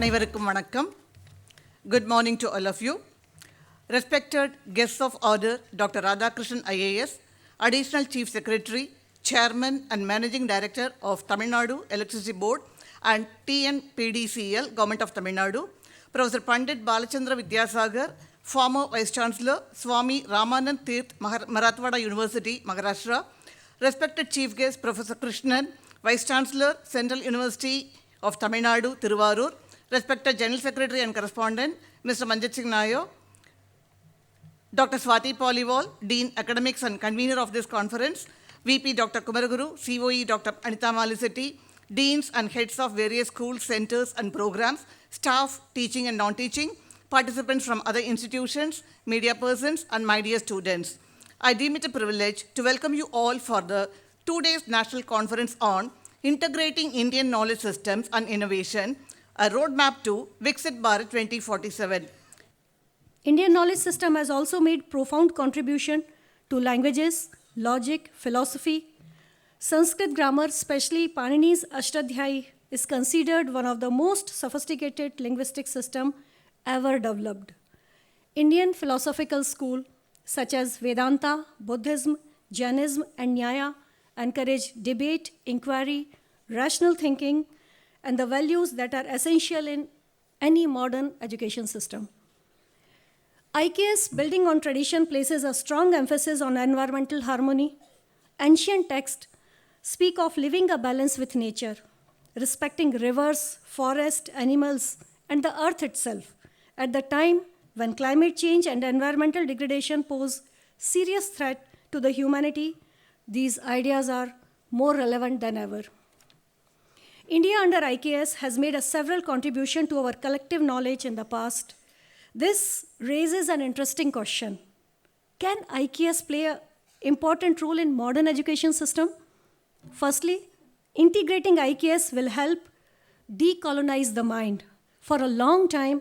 அனைவருக்கும் வணக்கம். Good morning to all of you. Respected guests of honor, Dr. Radhakrishnan IAS, Additional Chief Secretary, Chairman and Managing Director of Tamil Nadu Electricity Board and TNPDCL, Government of Tamil Nadu, Professor Pandit Balachandra Vidyasagar, former Vice Chancellor, Swami Ramanand Tirth, Marathwada University, Maharashtra, respected Chief Guest, Professor Krishnan, Vice Chancellor, Central University of Tamil Nadu, Tiruvarur, respected General Secretary and Correspondent, Mr. Manjit Singh Nayo, Dr. Swati Poliwal, Dean Academics and Convener of this conference, VP Dr. Kumaraguru, COE Dr. Anita Malisetti, Deans and Heads of various schools, centers and programs, staff, teaching and non-teaching, participants from other institutions, media persons, and my dear students. I deem it a privilege to welcome you all for the 2 days National Conference on Integrating Indian Knowledge Systems and Innovation, a roadmap to Viksit Bharat 2047. Indian knowledge system has also made profound contribution to languages, logic, philosophy. Sanskrit grammar, especially Panini's Ashtadhyayi, is considered one of the most sophisticated linguistic system ever developed. Indian philosophical school such as Vedanta, Buddhism, Jainism, and Nyaya encourage debate, inquiry, rational thinking, and the values that are essential in any modern education system. IKS, building on tradition, places a strong emphasis on environmental harmony. Ancient texts speak of living a balance with nature, respecting rivers, forests, animals, and the earth itself. At the time when climate change and environmental degradation pose serious threat to the humanity, these ideas are more relevant than ever. India under IKS has made a several contribution to our collective knowledge in the past. This raises an interesting question. Can IKS play an important role in modern education system? Firstly, integrating IKS will help decolonize the mind. For a long time,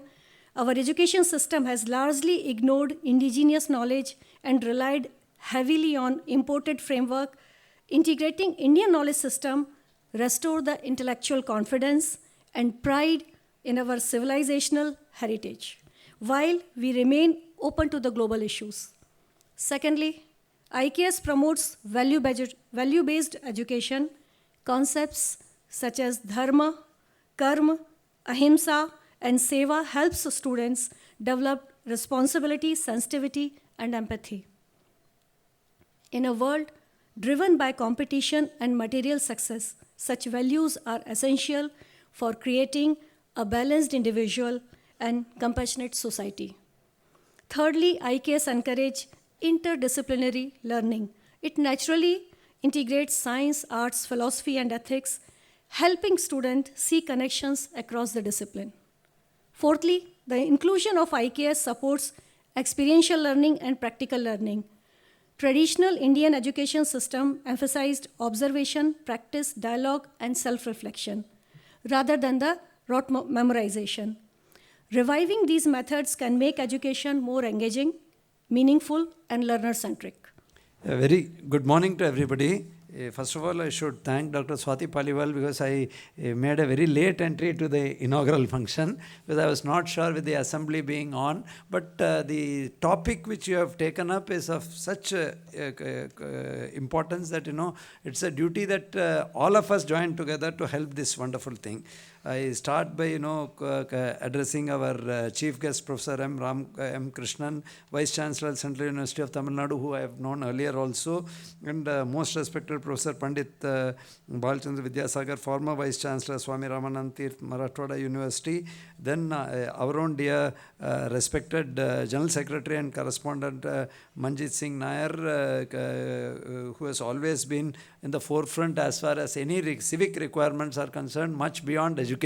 our education system has largely ignored indigenous knowledge and relied heavily on imported framework. Integrating Indian knowledge system restore the intellectual confidence and pride in our civilizational heritage, while we remain open to the global issues. Secondly, IKS promotes value-based education. Concepts such as dharma, karma, ahimsa, and seva helps students develop responsibility, sensitivity, and empathy. In a world driven by competition and material success, such values are essential for creating a balanced individual and compassionate society. Thirdly, IKS encourages interdisciplinary learning. It naturally integrates science, arts, philosophy, and ethics, helping students see connections across the discipline. Fourthly, the inclusion of IKS supports experiential learning and practical learning. Traditional Indian education system emphasized observation, practice, dialogue, and self-reflection, rather than the rote memorization. Reviving these methods can make education more engaging, meaningful, and learner-centric. A very good morning to everybody. First of all, I should thank Dr. Swati Paliwal because I made a very late entry to the inaugural function because I was not sure with the assembly being on. But the topic which you have taken up is of such importance that, it's a duty that all of us join together to help this wonderful thing. I start by, addressing our chief guest, Professor M. Krishnan, Vice Chancellor, Central University of Tamil Nadu, who I have known earlier also, and most respected Professor Pandit Balachandra Vidyasagar, former Vice Chancellor, Swami Ramanand Tirth, Marathwada University, then our own dear respected General Secretary and Correspondent Manjit Singh Nair, who has always been in the forefront as far as any civic requirements are concerned, much beyond education.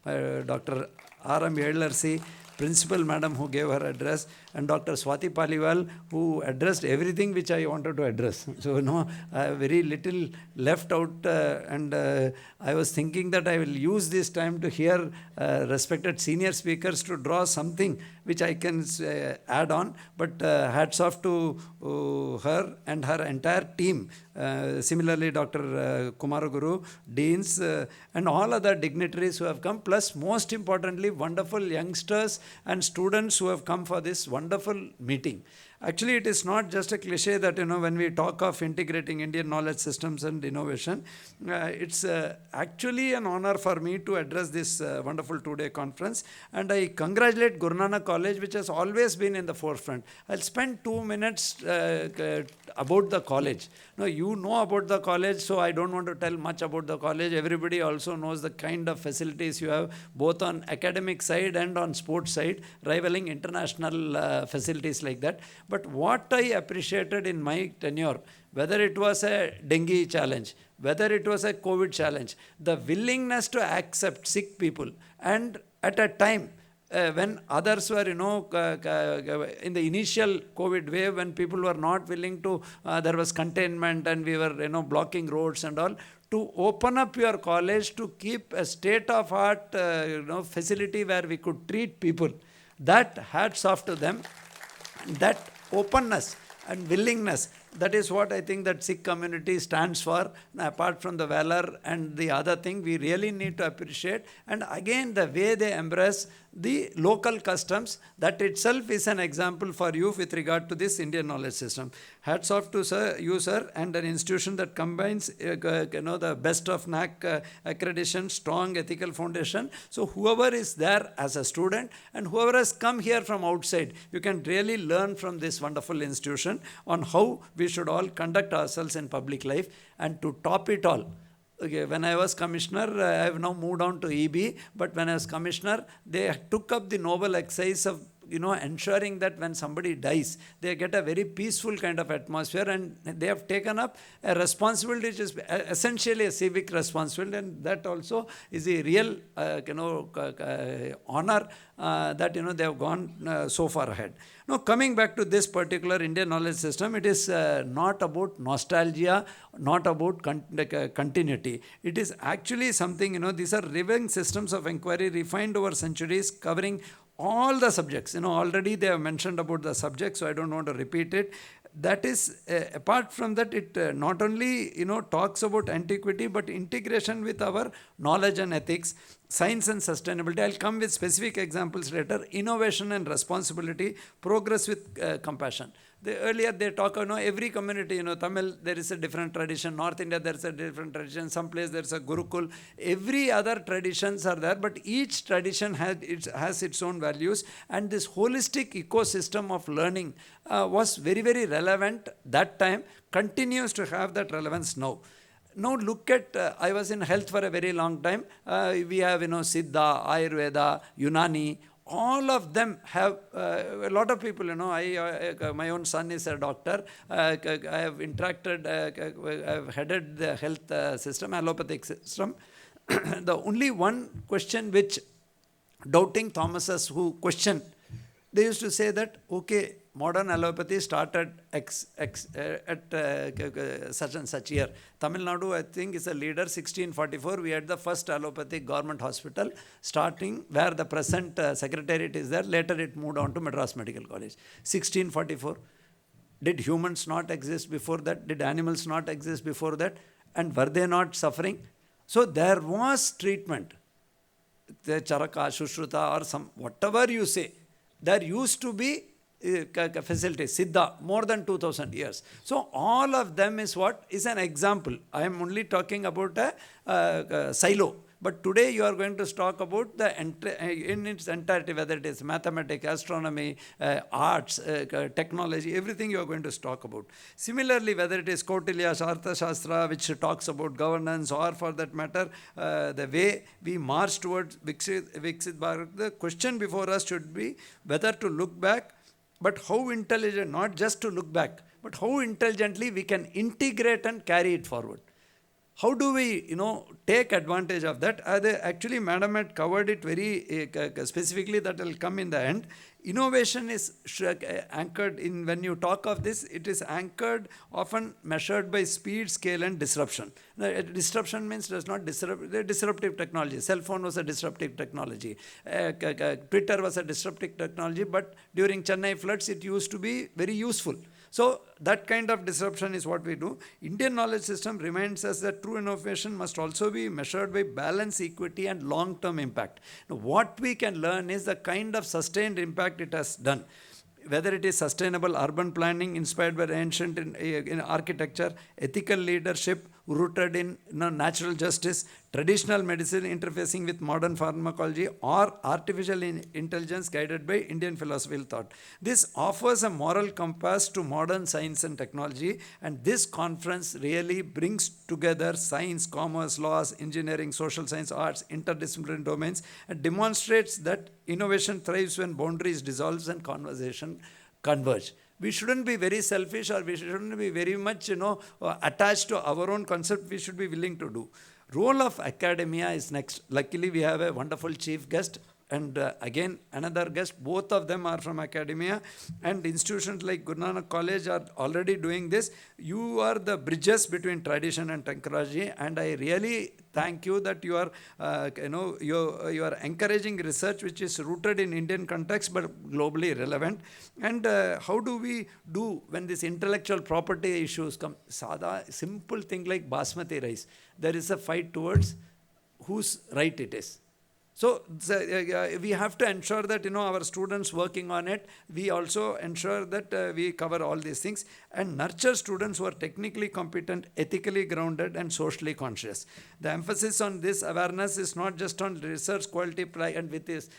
Dr. R.M. Yellarsi, principal madam who gave her address, and Dr. Swati Paliwal, who addressed everything which I wanted to address. So, very little left out, and I was thinking that I will use this time to hear respected senior speakers to draw something which I can add on. But hats off to her and her entire team. Similarly, Dr. Kumaraguru, deans, and all other dignitaries who have come, plus most importantly, wonderful youngsters and students who have come for this wonderful meeting. Actually, it is not just a cliche that, when we talk of integrating Indian knowledge systems and innovation, it's actually an honor for me to address this wonderful two-day conference. And I congratulate Guru Nanak College, which has always been in the forefront. I'll spend 2 minutes about the college. Now, you know about the college, so I don't want to tell much about the college. Everybody also knows the kind of facilities you have, both on academic side and on sports side, rivaling international facilities like that. But what I appreciated in my tenure, whether it was a dengue challenge, whether it was a COVID challenge, the willingness to accept sick people, and at a time when others were, in the initial COVID wave, when people were not willing to, there was containment and we were, blocking roads and all, to open up your college to keep a state-of-art, facility where we could treat people. That hats off to them. That openness and willingness, that is what I think that Sikh community stands for. Apart from the valor and the other thing, we really need to appreciate. And again, the way they embrace the local customs, that itself is an example for you with regard to this Indian knowledge system. Hats off to you, sir, and an institution that combines the best of NAC accreditation, strong ethical foundation. So whoever is there as a student and whoever has come here from outside, you can really learn from this wonderful institution on how we should all conduct ourselves in public life. And to top it all, okay, when I was commissioner, I have now moved on to EB, but when I was commissioner, they took up the noble exercise of ensuring that when somebody dies, they get a very peaceful kind of atmosphere, and they have taken up a responsibility which is essentially a civic responsibility, and that also is a real, honor that, they have gone so far ahead. Now, coming back to this particular Indian knowledge system, it is not about nostalgia, not about continuity. It is actually something, these are living systems of inquiry refined over centuries, covering all the subjects. Already they have mentioned about the subject, so I don't want to repeat it. That is, apart from that, it not only, talks about antiquity, but integration with our knowledge and ethics, science and sustainability. I'll come with specific examples later. Innovation and responsibility, progress with compassion. Earlier they talk, every community, Tamil, there is a different tradition. North India, there is a different tradition. Some place there is a Gurukul. Every other traditions are there, but each tradition has its own values. And this holistic ecosystem of learning was very, very relevant that time, continues to have that relevance now. Now look at, I was in health for a very long time. We have, Siddha, Ayurveda, Unani. All of them have, a lot of people, my own son is a doctor. I have interacted, I have headed the health system, allopathic system. The only one question which doubting Thomases who question, they used to say that, okay, modern allopathy started at such and such year. Tamil Nadu, I think, is a leader. 1644, we had the first allopathic government hospital, starting where the present secretariat is there. Later it moved on to Madras Medical College. 1644. Did humans not exist before that? Did animals not exist before that? And were they not suffering? So there was treatment. The Charaka, Shushruta, or some, whatever you say, there used to be facilities, Siddha, more than 2000 years. So all of them is what is an example. I am only talking about a silo. But today you are going to talk about in its entirety, whether it is mathematics, astronomy, arts, technology, everything you are going to talk about. Similarly, whether it is Kautilya's Arthashastra, which talks about governance, or for that matter, the way we march towards Viksit Bharat, the question before us should be whether to look back, but how intelligent, not just to look back, but how intelligently we can integrate and carry it forward. How do we, take advantage of that? Actually, Madam had covered it very specifically, that will come in the end. Innovation is anchored in, when you talk of this, it is anchored, often measured by speed, scale, and disruption. Now, disruption means does not disrupt, disruptive technology. Cell phone was a disruptive technology. Twitter was a disruptive technology, but during Chennai floods, it used to be very useful. So that kind of disruption is what we do. Indian knowledge system reminds us that true innovation must also be measured by balance, equity, and long-term impact. Now, what we can learn is the kind of sustained impact it has done. Whether it is sustainable urban planning inspired by ancient in architecture, ethical leadership rooted in natural justice, traditional medicine interfacing with modern pharmacology, or artificial intelligence guided by Indian philosophical thought. This offers a moral compass to modern science and technology, and this conference really brings together science, commerce, laws, engineering, social science, arts, interdisciplinary domains, and demonstrates that innovation thrives when boundaries dissolve and conversation converge. We shouldn't be very selfish, or we shouldn't be very much, attached to our own concept. We should be willing to do. Role of academia is next. Luckily, we have a wonderful chief guest, and again another guest. Both of them are from academia, and institutions like Guru Nanak College are already doing this. You are the bridges between tradition and technology, and I really thank you that you are, you are encouraging research which is rooted in Indian context but globally relevant. And how do we do when these intellectual property issues come? Sada, simple thing like basmati rice. There is a fight towards whose right it is. So we have to ensure that our students working on it, we also ensure that we cover all these things and nurture students who are technically competent, ethically grounded, and socially conscious. The emphasis on this awareness is not just on research quality, and with this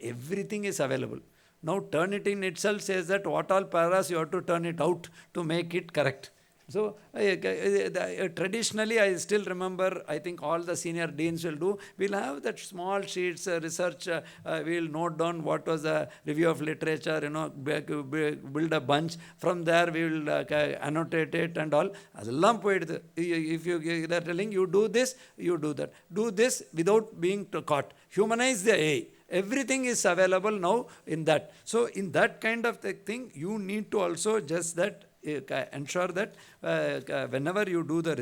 everything is available. Now Turnitin itself says that what all paras you have to turn it out to make it correct. So traditionally, I still remember, I think all the senior deans will do, we'll have that small sheets, research, we'll note down what was the review of literature, build a bunch. From there, we will annotate it and all. If they're telling you do this, you do that. Do this without being caught. Humanize the AI. Everything is available now in that. So in that kind of thing, you need to also just that ensure that whenever you do the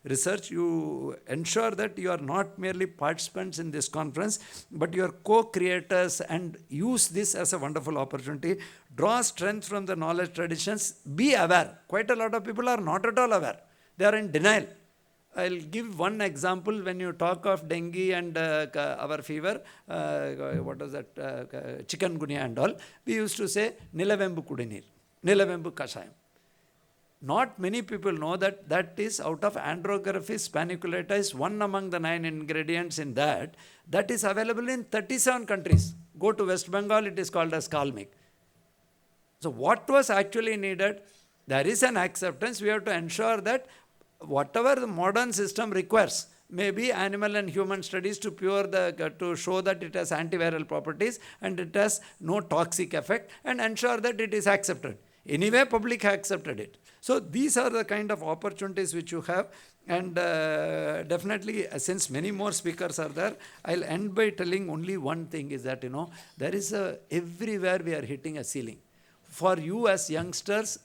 research, you ensure that you are not merely participants in this conference, but you are co-creators, and use this as a wonderful opportunity. Draw strength from the knowledge traditions. Be aware. Quite a lot of people are not at all aware. They are in denial. I'll give one example. When you talk of dengue and our fever, what was that, chikungunya and all, we used to say, Nilavembu Kudinir, Nilavembu Kashayam. Not many people know that that is out of Andrographis paniculata, is one among the 9 ingredients in that. That is available in 37 countries. Go to West Bengal, it is called as Kalmik. So what was actually needed? There is an acceptance. We have to ensure that whatever the modern system requires, maybe animal and human studies to show that it has antiviral properties and it has no toxic effect, and ensure that it is accepted. Anyway, public accepted it. So these are the kind of opportunities which you have, and definitely, since many more speakers are there, I'll end by telling only one thing is that, there is everywhere we are hitting a ceiling. For you as youngsters,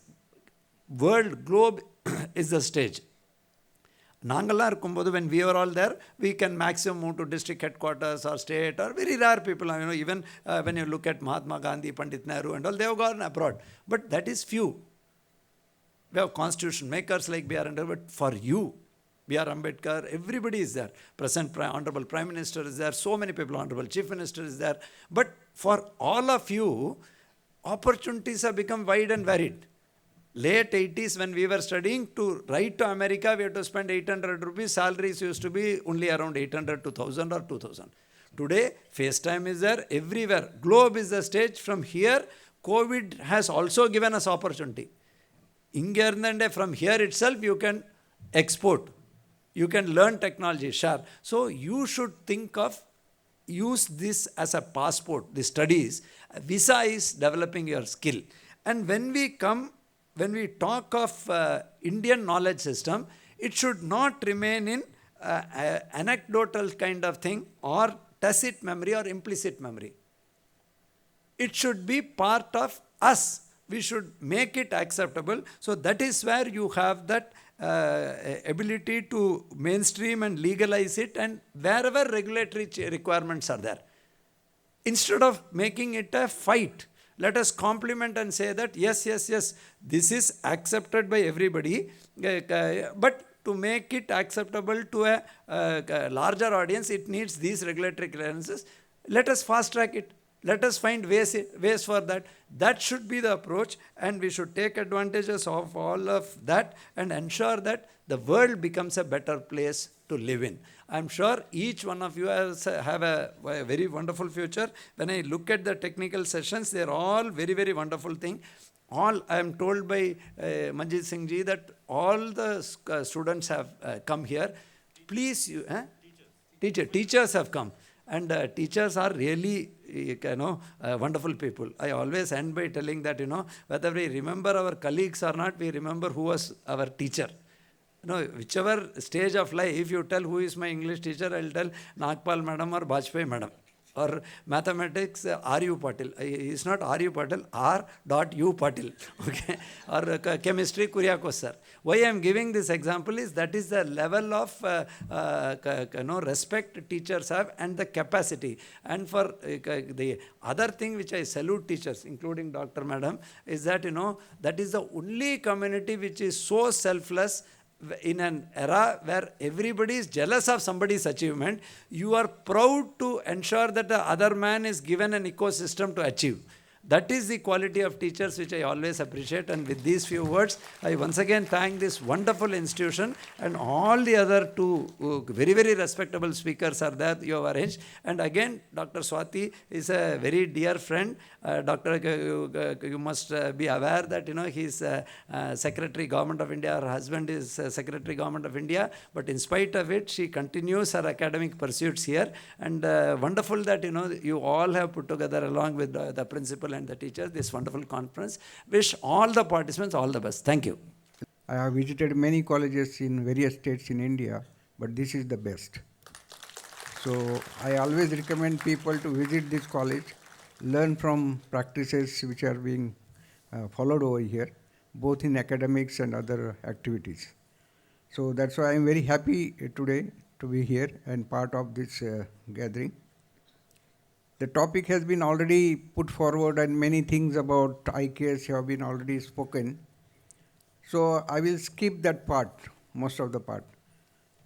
globe is the stage. Nangala Kumbodu, when we were all there, we can maximum move to district headquarters or state, or very rare people, even when you look at Mahatma Gandhi, Pandit Nehru and all, they have gone abroad. But that is few. We have constitution makers like B.R. Ambedkar, but for you, B.R. Ambedkar, everybody is there. Present Honorable Prime Minister is there, so many people, Honorable Chief Minister is there. But for all of you, opportunities have become wide and varied. Late 80s, when we were studying, to write to America, we had to spend 800 rupees. Salaries used to be only around 800 to 1000 or 2000. Today, FaceTime is there everywhere. Globe is the stage. From here, COVID has also given us opportunity. From here itself, you can export. You can learn technology, share. So you should think of, use this as a passport, the studies. Visa is developing your skill. And when we talk of Indian knowledge system, It should not remain in anecdotal kind of thing or tacit memory or implicit memory. It should be part of us. We should make it acceptable. So that is where you have that ability to mainstream and legalize it, and wherever regulatory requirements are there. Instead of making it a fight, let us compliment and say that yes, this is accepted by everybody, but to make it acceptable to a larger audience, it needs these regulatory clearances. Let us fast track it. Let us find ways for that. That should be the approach, and we should take advantages of all of that and ensure that the world becomes a better place to live in. I'm sure each one of you have a very wonderful future. When I look at the technical sessions, they're all very, very wonderful thing. All I am told by Manjit Singh ji that all the students have come here. Please, teachers have come. And teachers are really, wonderful people. I always end by telling that, whether we remember our colleagues or not, we remember who was our teacher. Whichever stage of life, if you tell who is my English teacher, I'll tell Nagpal madam or Bajpayee madam. Or mathematics, R.U. Patil. It's not R.U. Patil, R.U. Patil. Okay? Or chemistry, Kuryakos sir. Why I am giving this example is that is the level of respect teachers have and the capacity. And for the other thing which I salute teachers, including Dr. Madam, is that, that is the only community which is so selfless. In an era where everybody is jealous of somebody's achievement, you are proud to ensure that the other man is given an ecosystem to achieve. That is the quality of teachers which I always appreciate. And with these few words, I once again thank this wonderful institution and all the other two very, very respectable speakers are there you have arranged. And again, Dr. Swati is a very dear friend. Doctor, you must be aware that, he is Secretary Government of India. Her husband is Secretary Government of India. But in spite of it, she continues her academic pursuits here. And wonderful that, you all have put together along with the principal and the teachers this wonderful conference. Wish all the participants all the best. Thank you. I have visited many colleges in various states in India, but this is the best. So I always recommend people to visit this college, learn from practices which are being followed over here, both in academics and other activities. So that's why I'm very happy today to be here and part of this gathering. The topic has been already put forward and many things about IKS have been already spoken. So I will skip that part, most of the part.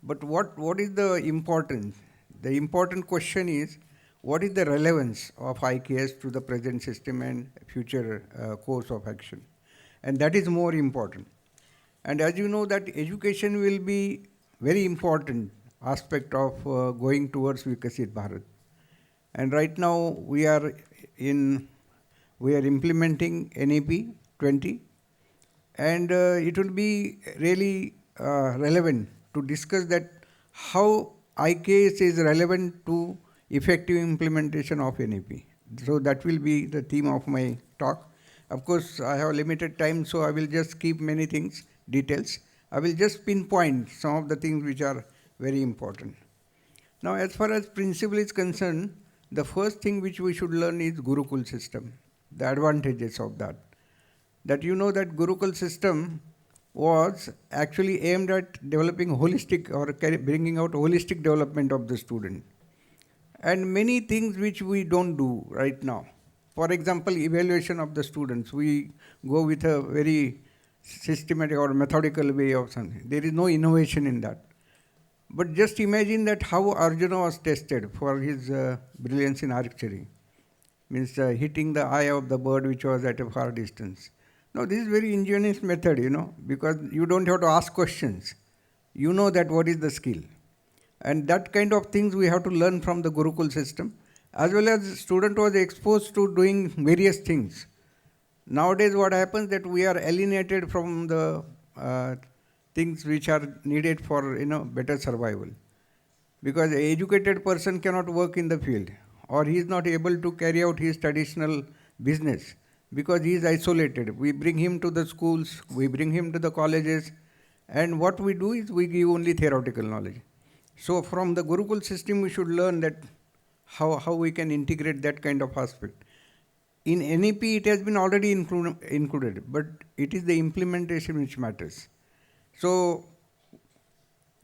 But what is the importance? The important question is, what is the relevance of IKS to the present system and future course of action? And that is more important. And as you know that education will be very important aspect of going towards Viksit Bharat. And right now we are implementing NEP 20, and it will be really relevant to discuss that how IKS is relevant to effective implementation of NEP. So that will be the theme of my talk. Of course, I have limited time, so I will just skip many things, details. I will just pinpoint some of the things which are very important. Now, as far as principle is concerned, the first thing which we should learn is Gurukul system, the advantages of that. That you know that Gurukul system was actually aimed at developing holistic or bringing out holistic development of the student. And many things which we don't do right now. For example, evaluation of the students. We go with a very systematic or methodical way of something. There is no innovation in that. But just imagine that how Arjuna was tested for his brilliance in archery. Means hitting the eye of the bird which was at a far distance. Now this is very ingenious method, because you don't have to ask questions. You know that what is the skill. And that kind of things we have to learn from the Gurukul system. As well as student was exposed to doing various things. Nowadays what happens that we are alienated from the things which are needed for better survival. Because an educated person cannot work in the field, or he is not able to carry out his traditional business because he is isolated. We bring him to the schools, we bring him to the colleges, And what we do is we give only theoretical knowledge. So from the Gurukul system, we should learn that how we can integrate that kind of aspect. In NEP, it has been already included, but it is the implementation which matters. So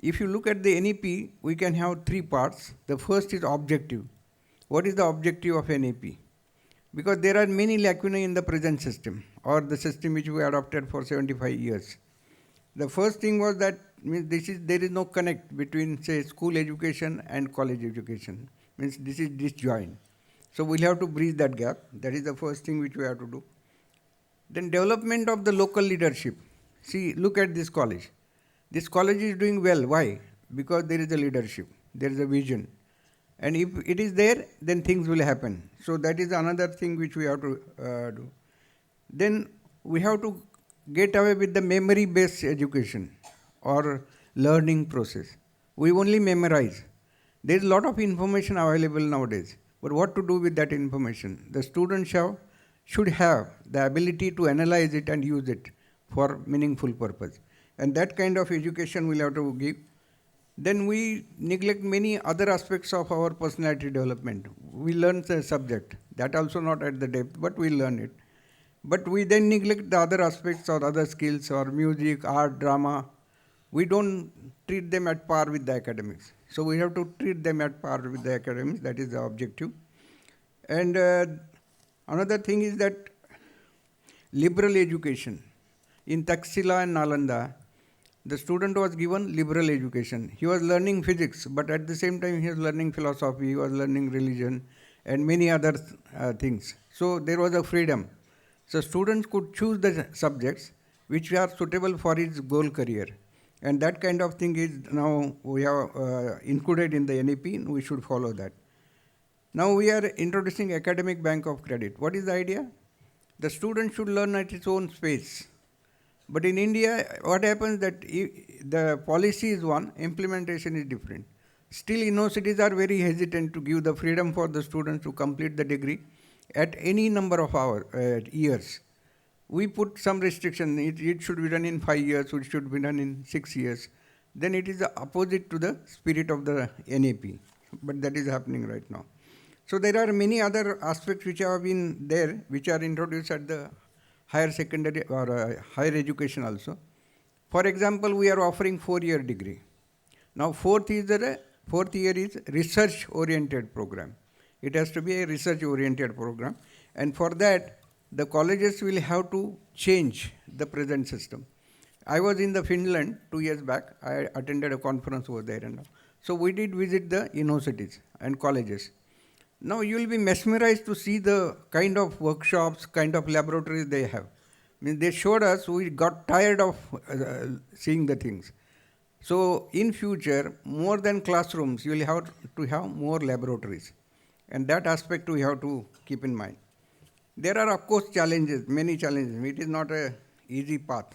if you look at the NEP, we can have three parts. The first is objective. What is the objective of NEP? Because there are many lacunae in the present system, or the system which we adopted for 75 years. The first thing was that there is no connect between, say, school education and college education. Means this is disjoint. So we'll have to bridge that gap. That is the first thing which we have to do. Then development of the local leadership. See, look at this college. This college is doing well. Why? Because there is a leadership. There is a vision. And if it is there, then things will happen. So that is another thing which we have to do. Then we have to get away with the memory-based education or learning process. We only memorize. There is a lot of information available nowadays. But what to do with that information? The students should have the ability to analyze it and use it for meaningful purpose. And that kind of education we'll have to give. Then we neglect many other aspects of our personality development. We learn the subject. That also not at the depth, but we learn it. But we then neglect the other aspects or other skills or music, art, drama. We don't treat them at par with the academics. So we have to treat them at par with the academics. That is the objective. And another thing is that liberal education. In Taxila and Nalanda, the student was given liberal education. He was learning physics, but at the same time he was learning philosophy, he was learning religion and many other things. So there was a freedom. So students could choose the subjects which are suitable for his goal career. And that kind of thing is now we have included in the NEP, and we should follow that. Now we are introducing academic bank of credit. What is the idea? The student should learn at his own space. But in India, what happens that the policy is one, implementation is different. Still, universities are very hesitant to give the freedom for the students to complete the degree at any number of years. We put some restriction. It should be done in 5 years, it should be done in 6 years. Then it is the opposite to the spirit of the NEP. But that is happening right now. So there are many other aspects which have been there, which are introduced at the higher secondary or higher education also. For example, we are offering 4-year degree. Now fourth year is research-oriented program. It has to be a research-oriented program. And for that, the colleges will have to change the present system. I was in the Finland 2 years back. I attended a conference over there. So we did visit the universities and colleges. Now you will be mesmerized to see the kind of workshops, kind of laboratories they have. I mean, they showed us, we got tired of seeing the things. So in future, more than classrooms, you will have to have more laboratories. And that aspect we have to keep in mind. There are of course challenges, many challenges. It is not an easy path.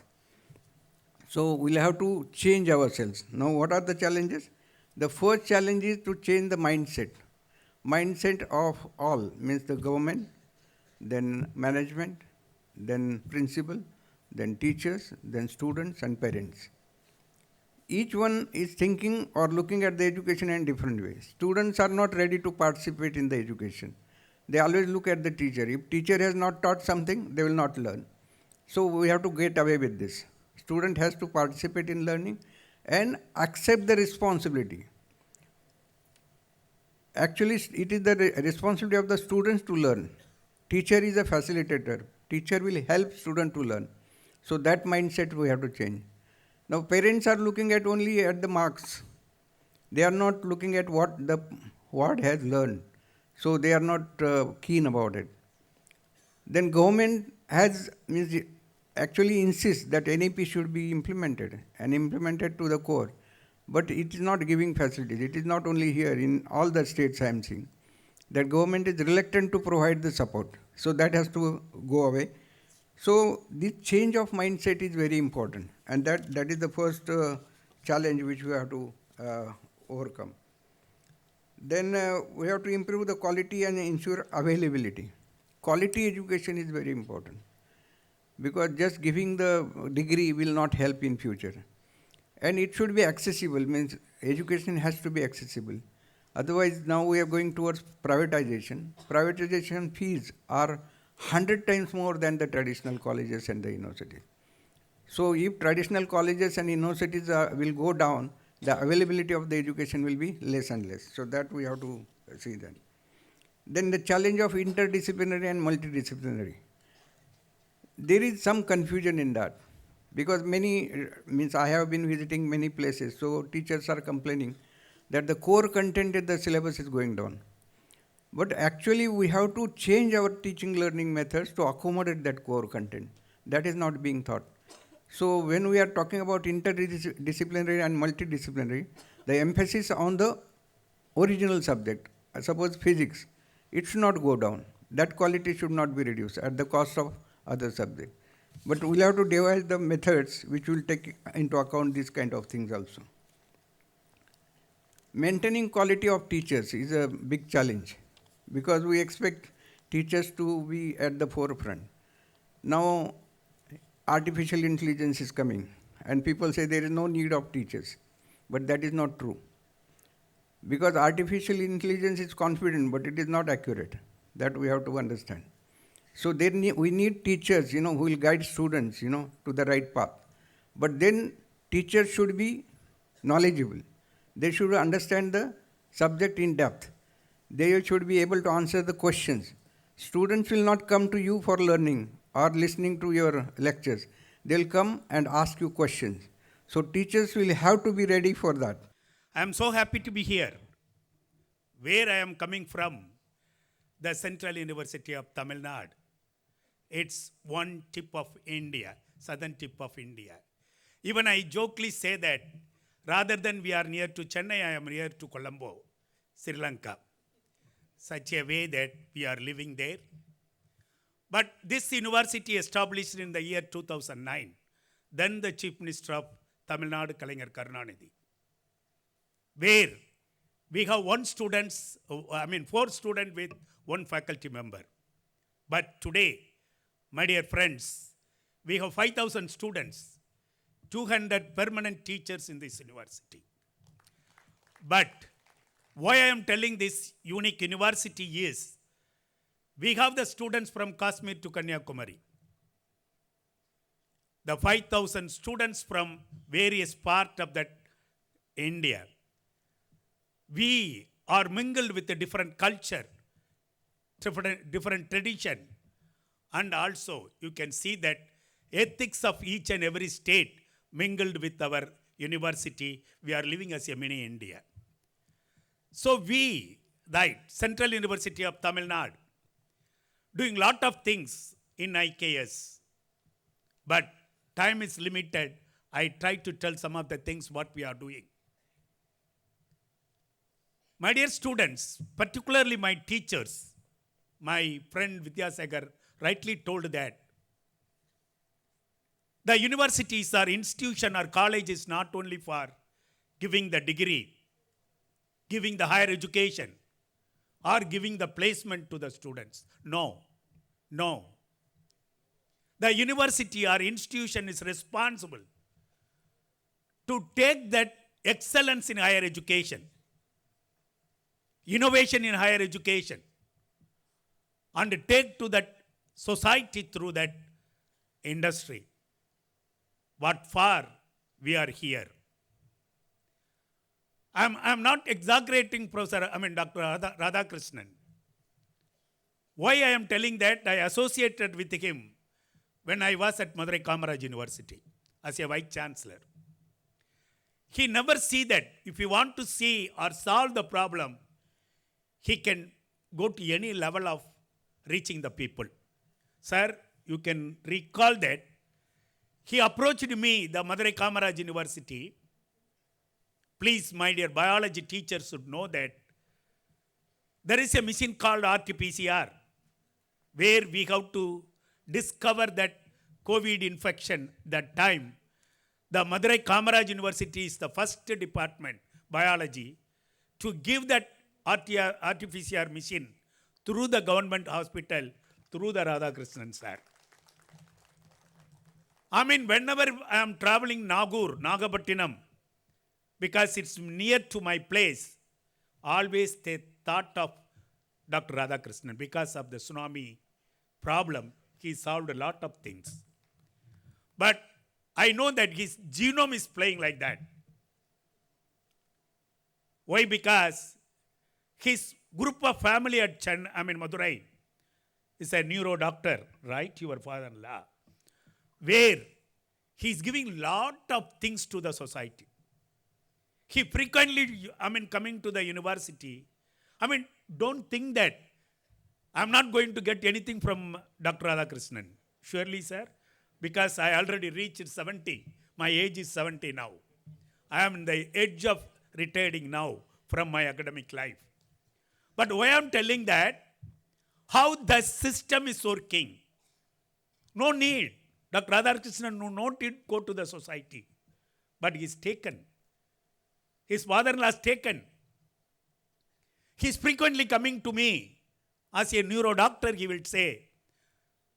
So we'll have to change ourselves. Now what are the challenges? The first challenge is to change the mindset. Mindset of all, means the government, then management, then principal, then teachers, then students and parents. Each one is thinking or looking at the education in different ways. Students are not ready to participate in the education. They always look at the teacher. If teacher has not taught something, they will not learn. So we have to get away with this. Student has to participate in learning and accept the responsibility. Actually, it is the responsibility of the students to learn. Teacher is a facilitator. Teacher will help student to learn. So that mindset we have to change. Now parents are looking at only at the marks. They are not looking at what the ward has learned. So they are not keen about it. Then government actually insists that NEP should be implemented and implemented to the core. But it is not giving facilities. It is not only here, in all the states I am seeing, that government is reluctant to provide the support. So that has to go away. So this change of mindset is very important. And that is the first challenge which we have to overcome. Then we have to improve the quality and ensure availability. Quality education is very important. Because just giving the degree will not help in future. And it should be accessible, means education has to be accessible. Otherwise, now we are going towards privatization. Privatization fees are 100 times more than the traditional colleges and the universities. So if traditional colleges and universities will go down, the availability of the education will be less and less. So that we have to see that. Then the challenge of interdisciplinary and multidisciplinary. There is some confusion in that, because means I have been visiting many places, so teachers are complaining that the core content in the syllabus is going down. But actually we have to change our teaching learning methods to accommodate that core content. That is not being taught. So when we are talking about interdisciplinary and multidisciplinary, the emphasis on the original subject, suppose physics, it should not go down. That quality should not be reduced at the cost of other subjects. But we'll have to devise the methods which will take into account these kind of things also. Maintaining quality of teachers is a big challenge, because we expect teachers to be at the forefront. Now, artificial intelligence is coming, and people say there is no need of teachers. But that is not true. Because artificial intelligence is confident, but it is not accurate. That we have to understand. So we need teachers, who will guide students, to the right path. But then teachers should be knowledgeable. They should understand the subject in depth. They should be able to answer the questions. Students will not come to you for learning or listening to your lectures. They'll come and ask you questions. So teachers will have to be ready for that. I am so happy to be here. Where I am coming from, the Central University of Tamil Nadu. It's one tip of India, southern tip of India. Even I jokingly say that rather than we are near to Chennai, I am near to Colombo, Sri Lanka. Such a way that we are living there. But this university established in the year 2009, then the Chief Minister of Tamil Nadu, Kalaignar Karunanidhi, where we have 4 students with 1 faculty member. But today, my dear friends, we have 5,000 students, 200 permanent teachers in this university. But why I am telling this unique university is, we have the students from Kashmir to Kanyakumari. The 5,000 students from various parts of that India. We are mingled with a different culture, different tradition. And also, you can see that ethics of each and every state mingled with our university. We are living as a mini India. So we, the Central University of Tamil Nadu, doing lot of things in IKS. But time is limited. I try to tell some of the things what we are doing. My dear students, particularly my teachers, my friend Vidyasagar rightly told that the universities or institution or college is not only for giving the degree, giving the higher education, or giving the placement to the students. No. The university or institution is responsible to take that excellence in higher education, innovation in higher education, and take to that society through that industry. What for we are here. I'm not exaggerating Dr. Radhakrishnan. Why I am telling that? I associated with him when I was at Madurai Kamaraj University as a Vice Chancellor. He never see that if you want to see or solve the problem, he can go to any level of reaching the people. Sir, you can recall that he approached me, the Madurai Kamaraj University. Please, my dear biology teachers should know that there is a machine called RT-PCR, where we have to discover that COVID infection that time. The Madurai Kamaraj University is the first department, biology, to give that RT-PCR machine through the government hospital, through the Radhakrishnan sir. Whenever I am traveling Nagapattinam, because it's near to my place, always they thought of Dr. Radhakrishnan. Because of the tsunami problem, he solved a lot of things. But I know that his genome is playing like that. Why? Because his group of family at Madurai is a neuro doctor, right? Your father-in-law. Where he's giving lot of things to the society. He frequently, coming to the university. Don't think that I'm not going to get anything from Dr. Radhakrishnan. Surely, sir, because I already reached 70. My age is 70 now. I am in the edge of retiring now from my academic life. But why I'm telling that, how the system is working. No need. Dr. Radhakrishnan no need to go to the society. But he's taken. His father-in-law is taken. He's frequently coming to me. As a neuro doctor, he will say,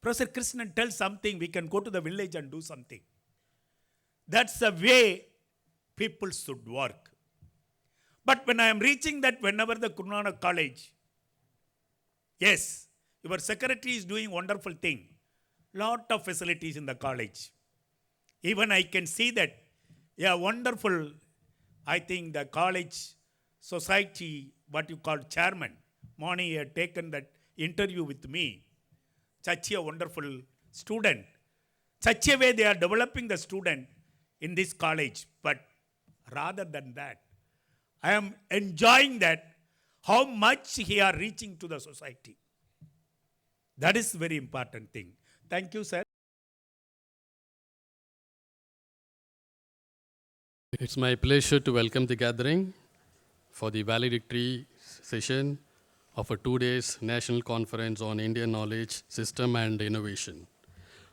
Professor Krishnan, tell something. We can go to the village and do something. That's the way people should work. But when I am reaching that, whenever the Guru Nanak College, yes, your secretary is doing wonderful thing. Lot of facilities in the college. Even I can see that, yeah, wonderful. I think the college society, what you call chairman, Moni had taken that interview with me. Such a wonderful student. Such a way they are developing the student in this college. But rather than that, I am enjoying that, how much he are reaching to the society. That is very important thing. Thank you, sir. It's my pleasure to welcome the gathering for the valedictory session of a 2 days national conference on Indian knowledge system and innovation,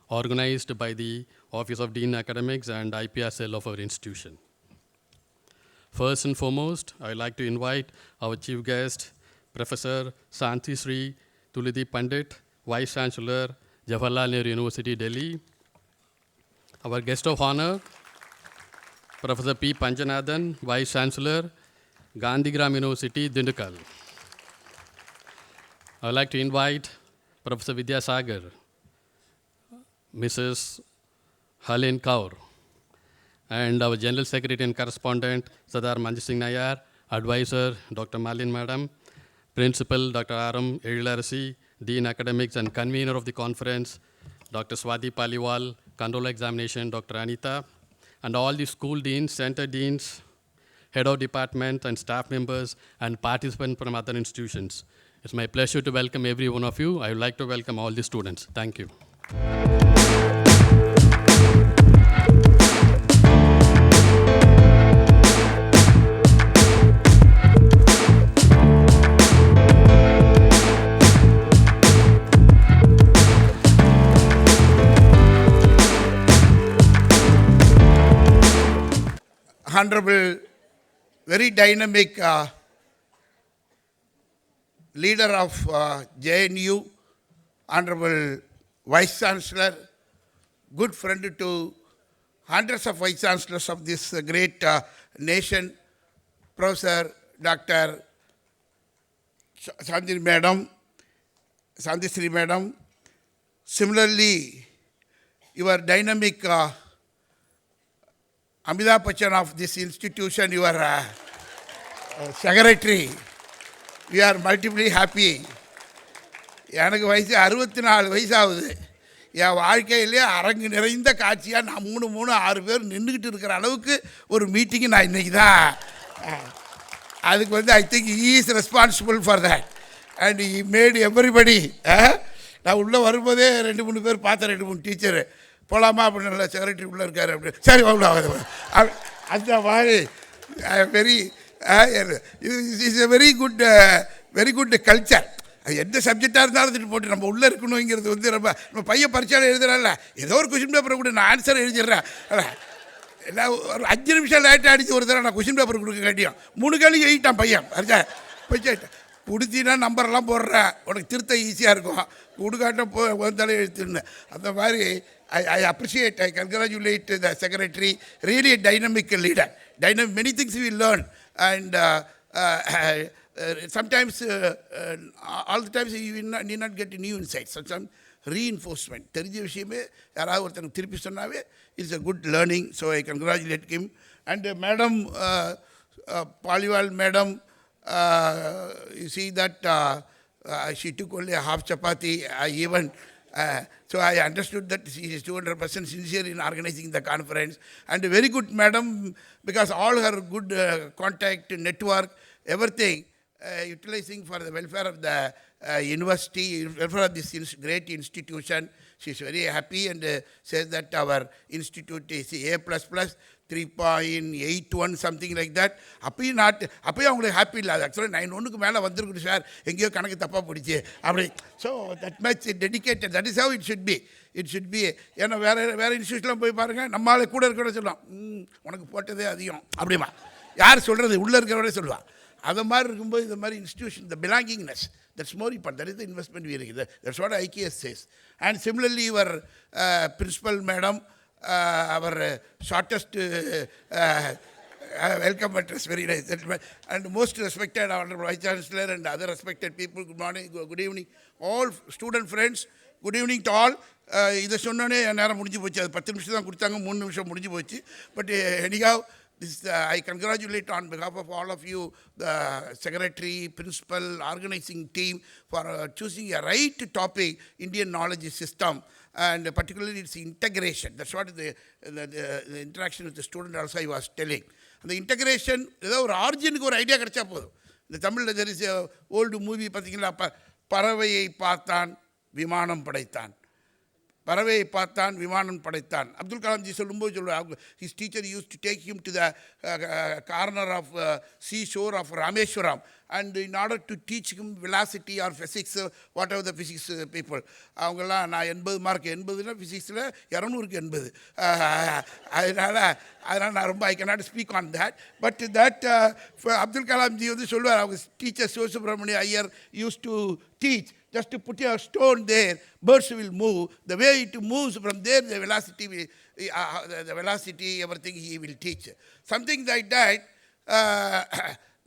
organized by the Office of Dean Academics and IPR cell of our institution. First and foremost, I would like to invite our chief guest, Professor Santi Sri Tulidi Pandit, Vice Chancellor, Jawaharlal Nehru University, Delhi. Our guest of honor, Professor P. Panjanathan, Vice Chancellor, Gandhigram University, Dindigul. I would like to invite Professor Vidya Sagar, Mrs. Helen Kaur, and our General Secretary and Correspondent, Sardar Manjit Singh Nayar, Advisor, Dr. Malin Madam, Principal, Dr. R.M. Edilarasi, Dean Academics and Convener of the Conference, Dr. Swati Paliwal, Control Examination, Dr. Anita, and all the school deans, center deans, head of department and staff members, and participants from other institutions. It's my pleasure to welcome every one of you. I would like to welcome all the students. Thank you. Honorable, very dynamic leader of JNU, Honorable Vice Chancellor, good friend to hundreds of Vice Chancellors of this great nation, Professor Dr. Santi Sri Madam. Similarly, your dynamic Amitabh Bachchan of this institution, your secretary, we are multiply happy. எனக்கு வயசு 64 வயசாகுது. என் வாழ்க்கையிலே அரங்கு நிறைந்த காட்சியாக நான் 6 பேர் நின்றுக்கிட்டு இருக்கிற அளவுக்கு ஒரு மீட்டிங்கு நான் இன்றைக்கி தான். அதுக்கு I think he is responsible for that and he made everybody. நான் உள்ளே வரும்போதே 2-3 பேர் பார்த்தேன், 2-3 டீச்சரு போகலாமா அப்படின்னு, செக்ரட்டரி உள்ளே இருக்கார் அப்படி, சரி அந்த மாதிரி very is a very good culture. எந்த சப்ஜெக்டாக இருந்தாலும் போட்டு நம்ம உள்ளே இருக்கணுங்கிறது நம்ம பையன் பரீட்சையில் எழுதுறான்ல, ஏதோ ஒரு கொஷின் பேப்பரை கூட நான் ஆன்சர் எழுதிடுறேன். எல்லாம் ஒரு 5 நிமிஷம் லேட்டாக அடித்து ஒரு தடவை நான் கொஷின் பேப்பர் கொடுக்க காட்டியும் 3 கேள்வி எழுதிட்டான் பையன் பரீட்சை கொடுத்தீங்கன்னா நம்பரெல்லாம் போடுறேன், உனக்கு திருத்த ஈஸியாக இருக்கும், கொடுக்காட்ட தலை எழுத்துன்னு. அந்த மாதிரி I appreciate, I congratulate the secretary, really a dynamic leader. Dynamic, many things we learn. And sometimes, all the times you need not get new insights. Sometimes reinforcement. தெரிஞ்ச விஷயமே யாராவது ஒருத்தருக்கு திருப்பி சொன்னாவே it's a good learning. So I congratulate him. And Madam Paliwal Madam, you see that she took only a half chapati. So I understood that she is 200% sincere in organizing the conference. And a very good madam, because all her good contact, network, everything, utilizing for the welfare of the university, welfare of this great institution. She is very happy and says that our institute is A++, 3.81, something like that. அப்பயும் அவங்களுக்கு happy இல்லை. ஆக்சுவலாக 9 மேலே வந்துருக்கு sir, எங்கேயோ கணக்கு தப்பாக பிடிச்சி அப்படி. So that much dedicated. That is how it should be. It should be. ஏன்னா வேறு இன்ஸ்டியூட்லாம் போய் பாருங்கள், நம்மளால கூட இருக்கிற சொல்லலாம், உனக்கு போட்டதே அதிகம் அப்படிமா. யார் சொல்கிறது? உள்ளே இருக்கிறவரே சொல்லுவாள். அது மாதிரி இருக்கும்போது இந்த மாதிரி institution, the belongingness, that's more important. That is the investment we are. That's what IKS says. And similarly, your principal madam, our shortest welcome address, very nice. And most respected Honorable Vice Chancellor and other respected people, good morning, good evening. All student friends, good evening to all. இதை சொன்னோன்னே நேரம் முடிஞ்சு போச்சு. அது 10 நிமிஷம் தான் கொடுத்தாங்க, 3 நிமிஷம் முடிஞ்சு போச்சு. But anyhow, this, I congratulate on behalf of all of you, the secretary, principal, organizing team, for choosing a right topic, Indian knowledge system, and particularly its integration. That's what the interaction with the student also I was telling. And the integration, ஏதோ ஒரு ஆர்ஜினுக்கு ஒரு idea கிடைச்சா போதும். இந்த தமிழில் there is a old movie பார்த்தீங்களா, பறவையை பார்த்தான் விமானம் படைத்தான், பறவையை பார்த்தான் விமானம் படைத்தான். அப்துல் கலாம்ஜி சொல்லும்போது சொல்லுவார், his teacher used to take him to the corner of seashore of Rameshwaram, and in order to teach him velocity or physics, whatever the physics people, அவங்கெல்லாம் நான் 80 மார்க், 80னா ஃபிசிக்ஸில் 200க்கு 80. அதனால் நான் ரொம்ப ஐ cannot speak on that. But that Abdul கலாம்ஜி வந்து சொல்லுவார், அவங்க teacher Sivasubramania Iyer used to teach, just to put a stone there, birds will move. The way it moves from there, the velocity, everything he will teach. Something like that.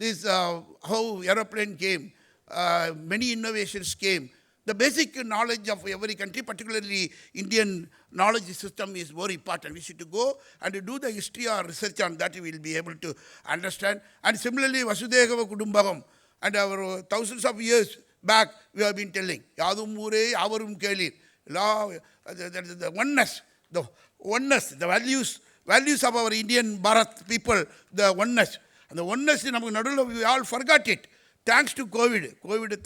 This how aeroplane came, many innovations came. The basic knowledge of every country, particularly Indian knowledge system, is more important. We should go and do the history or research on that. We will be able to understand. And similarly, Vasudeva Kudumbagam, and our thousands of years back, we have been telling, Yadum Mure, Avarum Kelir, the oneness, the values of our Indian Bharat people, the oneness. And the oneness, we all forgot it. Thanks to COVID,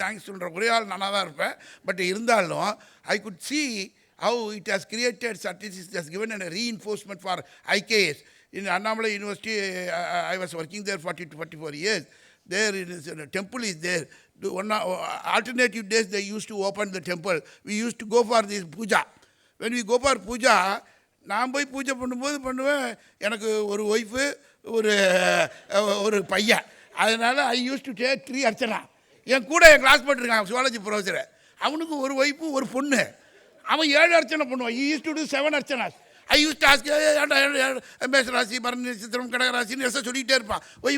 thanks to ஒரே ஆள் நானாக தான் இருப்பேன். But இருந்தாலும் I could see how it has created, it has given a reinforcement for IKS. In Annamalai University, I was working there 40 to 44 years. There is a temple is there. Alternative days they used to open the temple. We used to go for this puja. When we go for puja, நான் போய் பூஜை பண்ணுவேன். எனக்கு ஒரு wife, ஒரு பையன். அதனால் I use to take 3 archana. என் கூட என் கிளாஸ்மேட் இருக்கான், சுவாலஜி ப்ரொஃபஸர். அவனுக்கு ஒரு ஒய்ஃபு, ஒரு பொண்ணு. அவன் 7 அர்ச்சனை பண்ணுவான். He use to do 7 archanas. I use to ask, மேஷராசி, பரணி நட்சத்திரம், கடகராசின்னு எல்லாம் சொல்லிகிட்டே இருப்பான். Why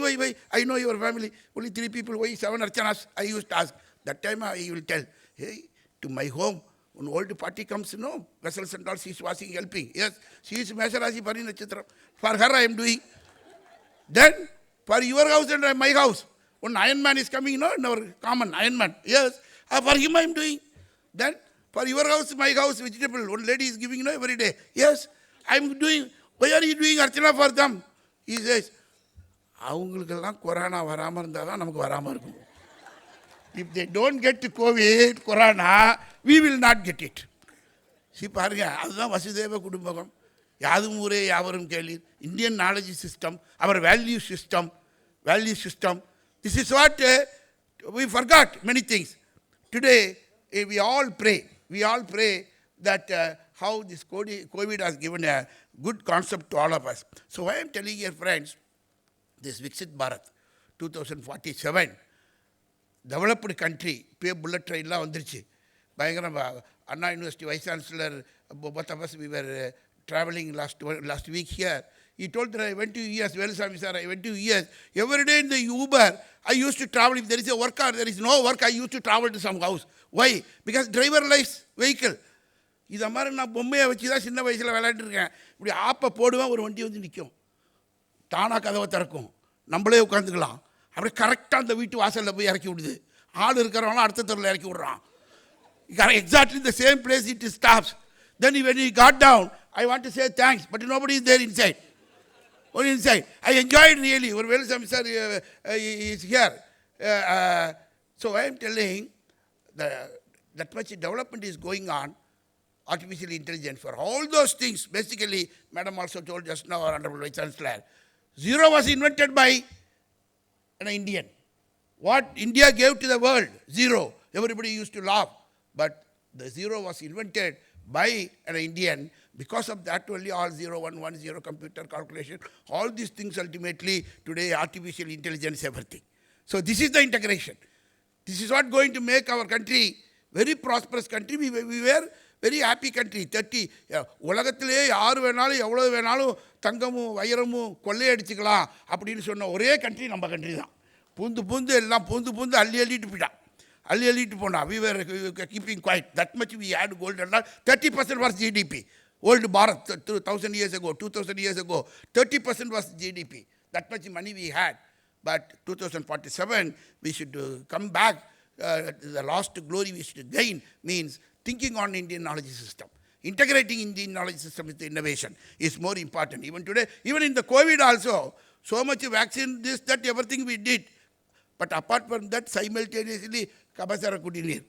I know your family, only 3 people, why 7 archanas. I use to ask. That time I will tell, hey, to my home, when old party comes, no, vessels and all, she is washing, helping. Yes, she is Mesharasi, Bharani Nachitram. For her I am doing. Then, for your house and my house, when Iron Man is coming, no, in our common Iron Man, yes, for him I am doing. Then, for your house, my house, vegetable, one lady is giving, every day. Yes, I am doing. Why are you doing Archana for them? He says, அவங்களுக்கெல்லாம் corona வராமல் இருந்தால் தான் நமக்கு வராமல் இருக்கும். If they don't get COVID, Corona, we will not get it. See, பாருங்க, அதுதான் வசுதேவ குடும்பகம். யாதும் ஊரே யாவரும் கேளீர். Indian knowledge system, our value system. This is what we forgot many things. Today, we all pray that how this COVID has given a good concept to all of us. So I am telling you, friends, this Viksit Bharat 2047, developed country, pay bullet trainலாம் வந்துருச்சு. பயங்கரம். Anna University Vice Chancellor, both of us, we were traveling last week here. He told that I went to US, Velasamy sir, I went to US. Every day in the Uber, I used to travel. If there is a work or there is no work, I used to travel to some house. Why? Because driverless vehicle. இதை மாதிரி நான் பொம்மையை வச்சு தான் சின்ன வயசில் விளையாண்டுருக்கேன். இப்படி ஆப்பை போடுவேன், ஒரு வண்டி வந்து நிற்கும், தானாக கதவை திறக்கும், நம்மளே உட்காந்துக்கலாம். அப்படியே கரெக்டாக அந்த வீட்டு வாசலில் போய் இறக்கி விடுது. ஆள் இருக்கிறவங்களாம் அடுத்த தெருவில் இறக்கி விட்றான். Exactly the same place it stops. Then when he got down, I want to say thanks, but nobody is there inside. Only inside. I enjoyed really. Or Velachery sir is here. So I am telling that much development is going on. Artificial intelligence, for all those things, basically, Madam also told just now, our Honorable Vice Chancellor, zero was invented by an Indian. What India gave to the world, zero. Everybody used to laugh. But the zero was invented by an Indian. Because of that only all 0110 computer calculation, all these things ultimately today artificial intelligence, everything. So this is the integration. This is what going to make our country very prosperous country. We were very happy country. 30 உலகத்திலே யார் வேணாலும் எவ்வளோ வேணாலும் தங்கமும் வைரமும் கொள்ளையடிச்சுக்கலாம் அப்படின்னு சொன்ன ஒரே country நம்ம கண்ட்ரி தான். பூந்து எல்லாம் பூந்து அள்ளிட்டு போயிட்டான். அள்ளிட்டு போனா. We were keeping quiet. That much we had gold and all. 30% was GDP. Old Bharat, 1,000 years ago, 2,000 years ago, 30% was GDP. That much money we had. But 2047, we should come back. The lost glory we should gain means thinking on Indian knowledge system. Integrating Indian knowledge system with innovation is more important. Even today, even in the COVID also, so much vaccine, this, that, everything we did. But apart from that, simultaneously, Kabasara Kudinir.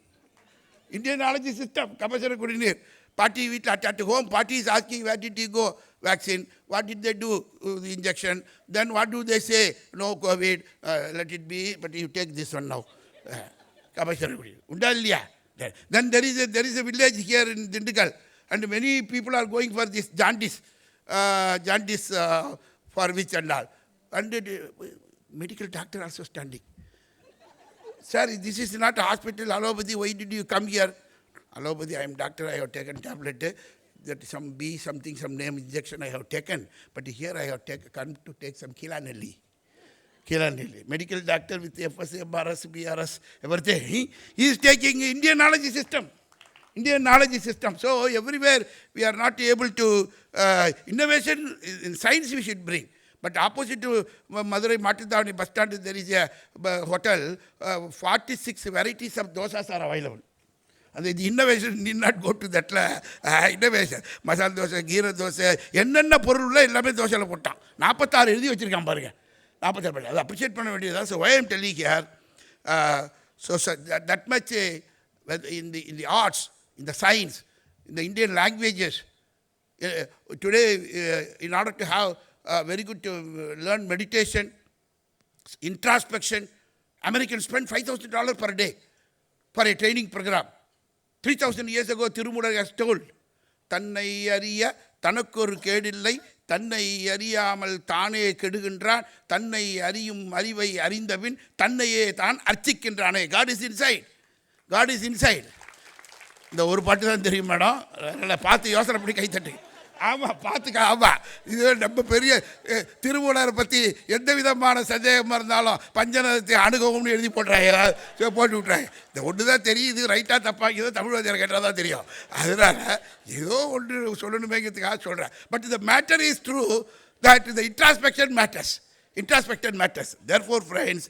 Indian knowledge system, Kabasara Kudinir. Party at home, party is asking, where did you go? Vaccine. What did they do? The injection. Then what do they say? No COVID, let it be, but you take this one now. Kabasara Kudinir. Undalliya. Then there is a village here in Dindigul, and many people are going for this jaundice for which and all. And medical doctor also standing. Sir, this is not a hospital. Allopathy, why did you come here? Allopathy, I am doctor, I have taken tablet. That some name injection I have taken. But here I have come to take some Kilanelli. Medical doctor with FS, MRS, BRS, everything. He is taking Indian knowledge system. So everywhere we are not able to, innovation in science we should bring. But opposite to Madurai Matidavani bus stand, there is a hotel, 46 varieties of dosas are available. And the innovation need not go to that innovation. Masala dosa, gira dosa, என்னென்ன பொருள் எல்லாமே தோசையில் போட்டான். 46 எழுதி வச்சிருக்கான் பாருங்க. 46 அதை appreciate பண்ண வேண்டியதுதான். So why I am telling here, so that much in the arts, in the science, in the Indian languages, today in order to have very good to learn meditation, introspection, Americans spend $5,000 per day for a training program. 3,000 years ago, Tirumular has told, Tannai Ariya, Tanakkur Kedillai, Tannai Ariyamal Tane Kedugendran, Tannai Ariyum Arivai Arindavin, Tannai Tan Archikindrane. God is inside. இந்த ஒரு பாட்டு தான் தெரியும் madam. பார்த்து யோசனை பண்ணி கைத்தட்டு. ஆமாம் பார்த்துக்க. ஆமாம், இது நம்ம பெரிய திருமூலரை பற்றி எந்த விதமான சந்தேகமாக இருந்தாலும் பஞ்சநதத்தை அணுகவும்னு எழுதி போட்டுறாங்க, போட்டு விட்றாங்க. இந்த ஒன்று தான் தெரியும், இது ரைட்டாக தப்பாக ஏதோ தமிழ் வாத்தியார் கேட்டால் தான் தெரியும். அதனால் ஏதோ ஒன்று சொல்லணுமேங்கிறதுக்காக சொல்கிறேன். But the matter is true that the introspection matters. Therefore, friends,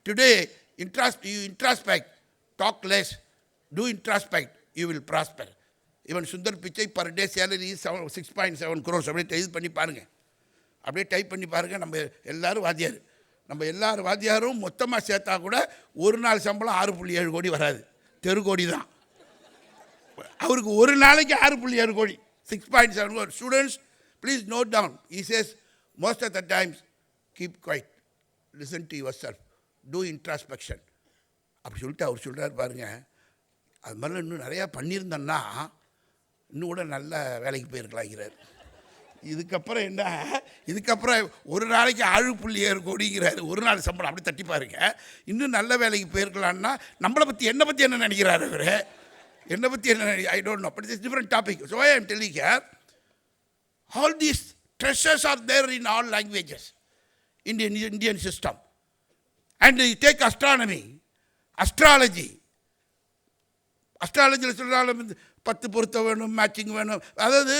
today, you introspect, talk less, do introspect, you will prosper. Even Sundar Pichai per day salary is 6.7 crores. அப்படியே டைப் பண்ணி பாருங்க. நம்ம எல்லாரும் வாத்தியாரும் மொத்தமாக சேர்த்தா கூட ஒரு நாள் சம்பளம் 6.7 கோடி வராது. தெரு கோடி தான். அவருக்கு ஒரு நாளைக்கு 6.7 கோடி. 6.7 crores. Students, please note down. He says, most of the times, keep quiet. Listen to yourself. Do introspection. அப்படி சொல்லிட்டு அவர் சொல்கிறார் பாருங்க. அது மாதிரி இன்னும் நிறையா பண்ணியிருந்தோன்னா இன்னும் கூட நல்ல வேலைக்கு போயிருக்கலாங்கிறார். இதுக்கப்புறம் ஒரு நாளைக்கு 6.7 கோடிங்கிறாரு. ஒரு நாள் சம்பளம் அப்படி தட்டி பாருங்க. இன்னும் நல்ல வேலைக்கு போயிருக்கலான்னா என்னை பற்றி என்ன நினைக்கிறாரு அவர்? என்னை பற்றி என்ன? I don't know. But it's different topic. So I am telling here, all these treasures are there in all languages, Indian system. And you take astronomy, astrology. அஸ்ட்ராலஜியில் சொல்கிறாலும் 10 பொருத்தம் வேணும், மேட்சிங் வேணும். அதாவது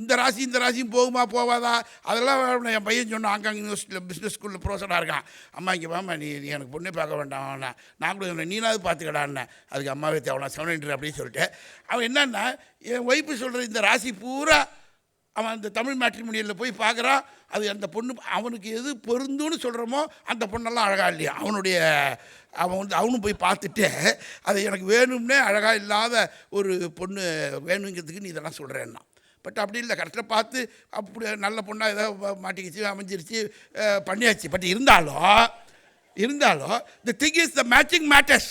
இந்த ராசியும் போகுமா போவாதா அதெல்லாம் என் பையன் சொன்னான். ஆங்காங் யூனிவர்சிட்டியில் பிஸ்னஸ் ஸ்கூலில் ப்ரொஃபஸராக இருக்கான். அம்மா இங்கே வாமா, நீ எனக்கு பொண்ணே பார்க்க வேண்டாம், நான் கூட நீனாவது பார்த்துக்கடான்னு. அதுக்கு அம்மாவே தேவை 700 அப்படின்னு சொல்லிட்டு அவன் என்னன்னா, என் ஒய்ஃபு சொல்கிற இந்த ராசி பூரா அவன் அந்த தமிழ் மேட்ரிமோனியலில் போய் பார்க்குறான். அது அந்த பொண்ணு அவனுக்கு எது பொருந்துன்னு சொல்கிறோமோ அந்த பொண்ணெல்லாம் அழகாக இல்லையா. அவனும் போய் பார்த்துட்டு அது எனக்கு வேணும்னே அழகாக இல்லாத ஒரு பொண்ணு வேணுங்கிறதுக்கு நீ இதெல்லாம் சொல்கிறேன்னா. பட் அப்படி இல்லை, கரெக்டாக பார்த்து அப்படி நல்ல பொண்ணாக ஏதோ மாட்டிக்கிச்சு அமைஞ்சிருச்சு பண்ணியாச்சு. பட் இருந்தாலும் the thing is the matching matters.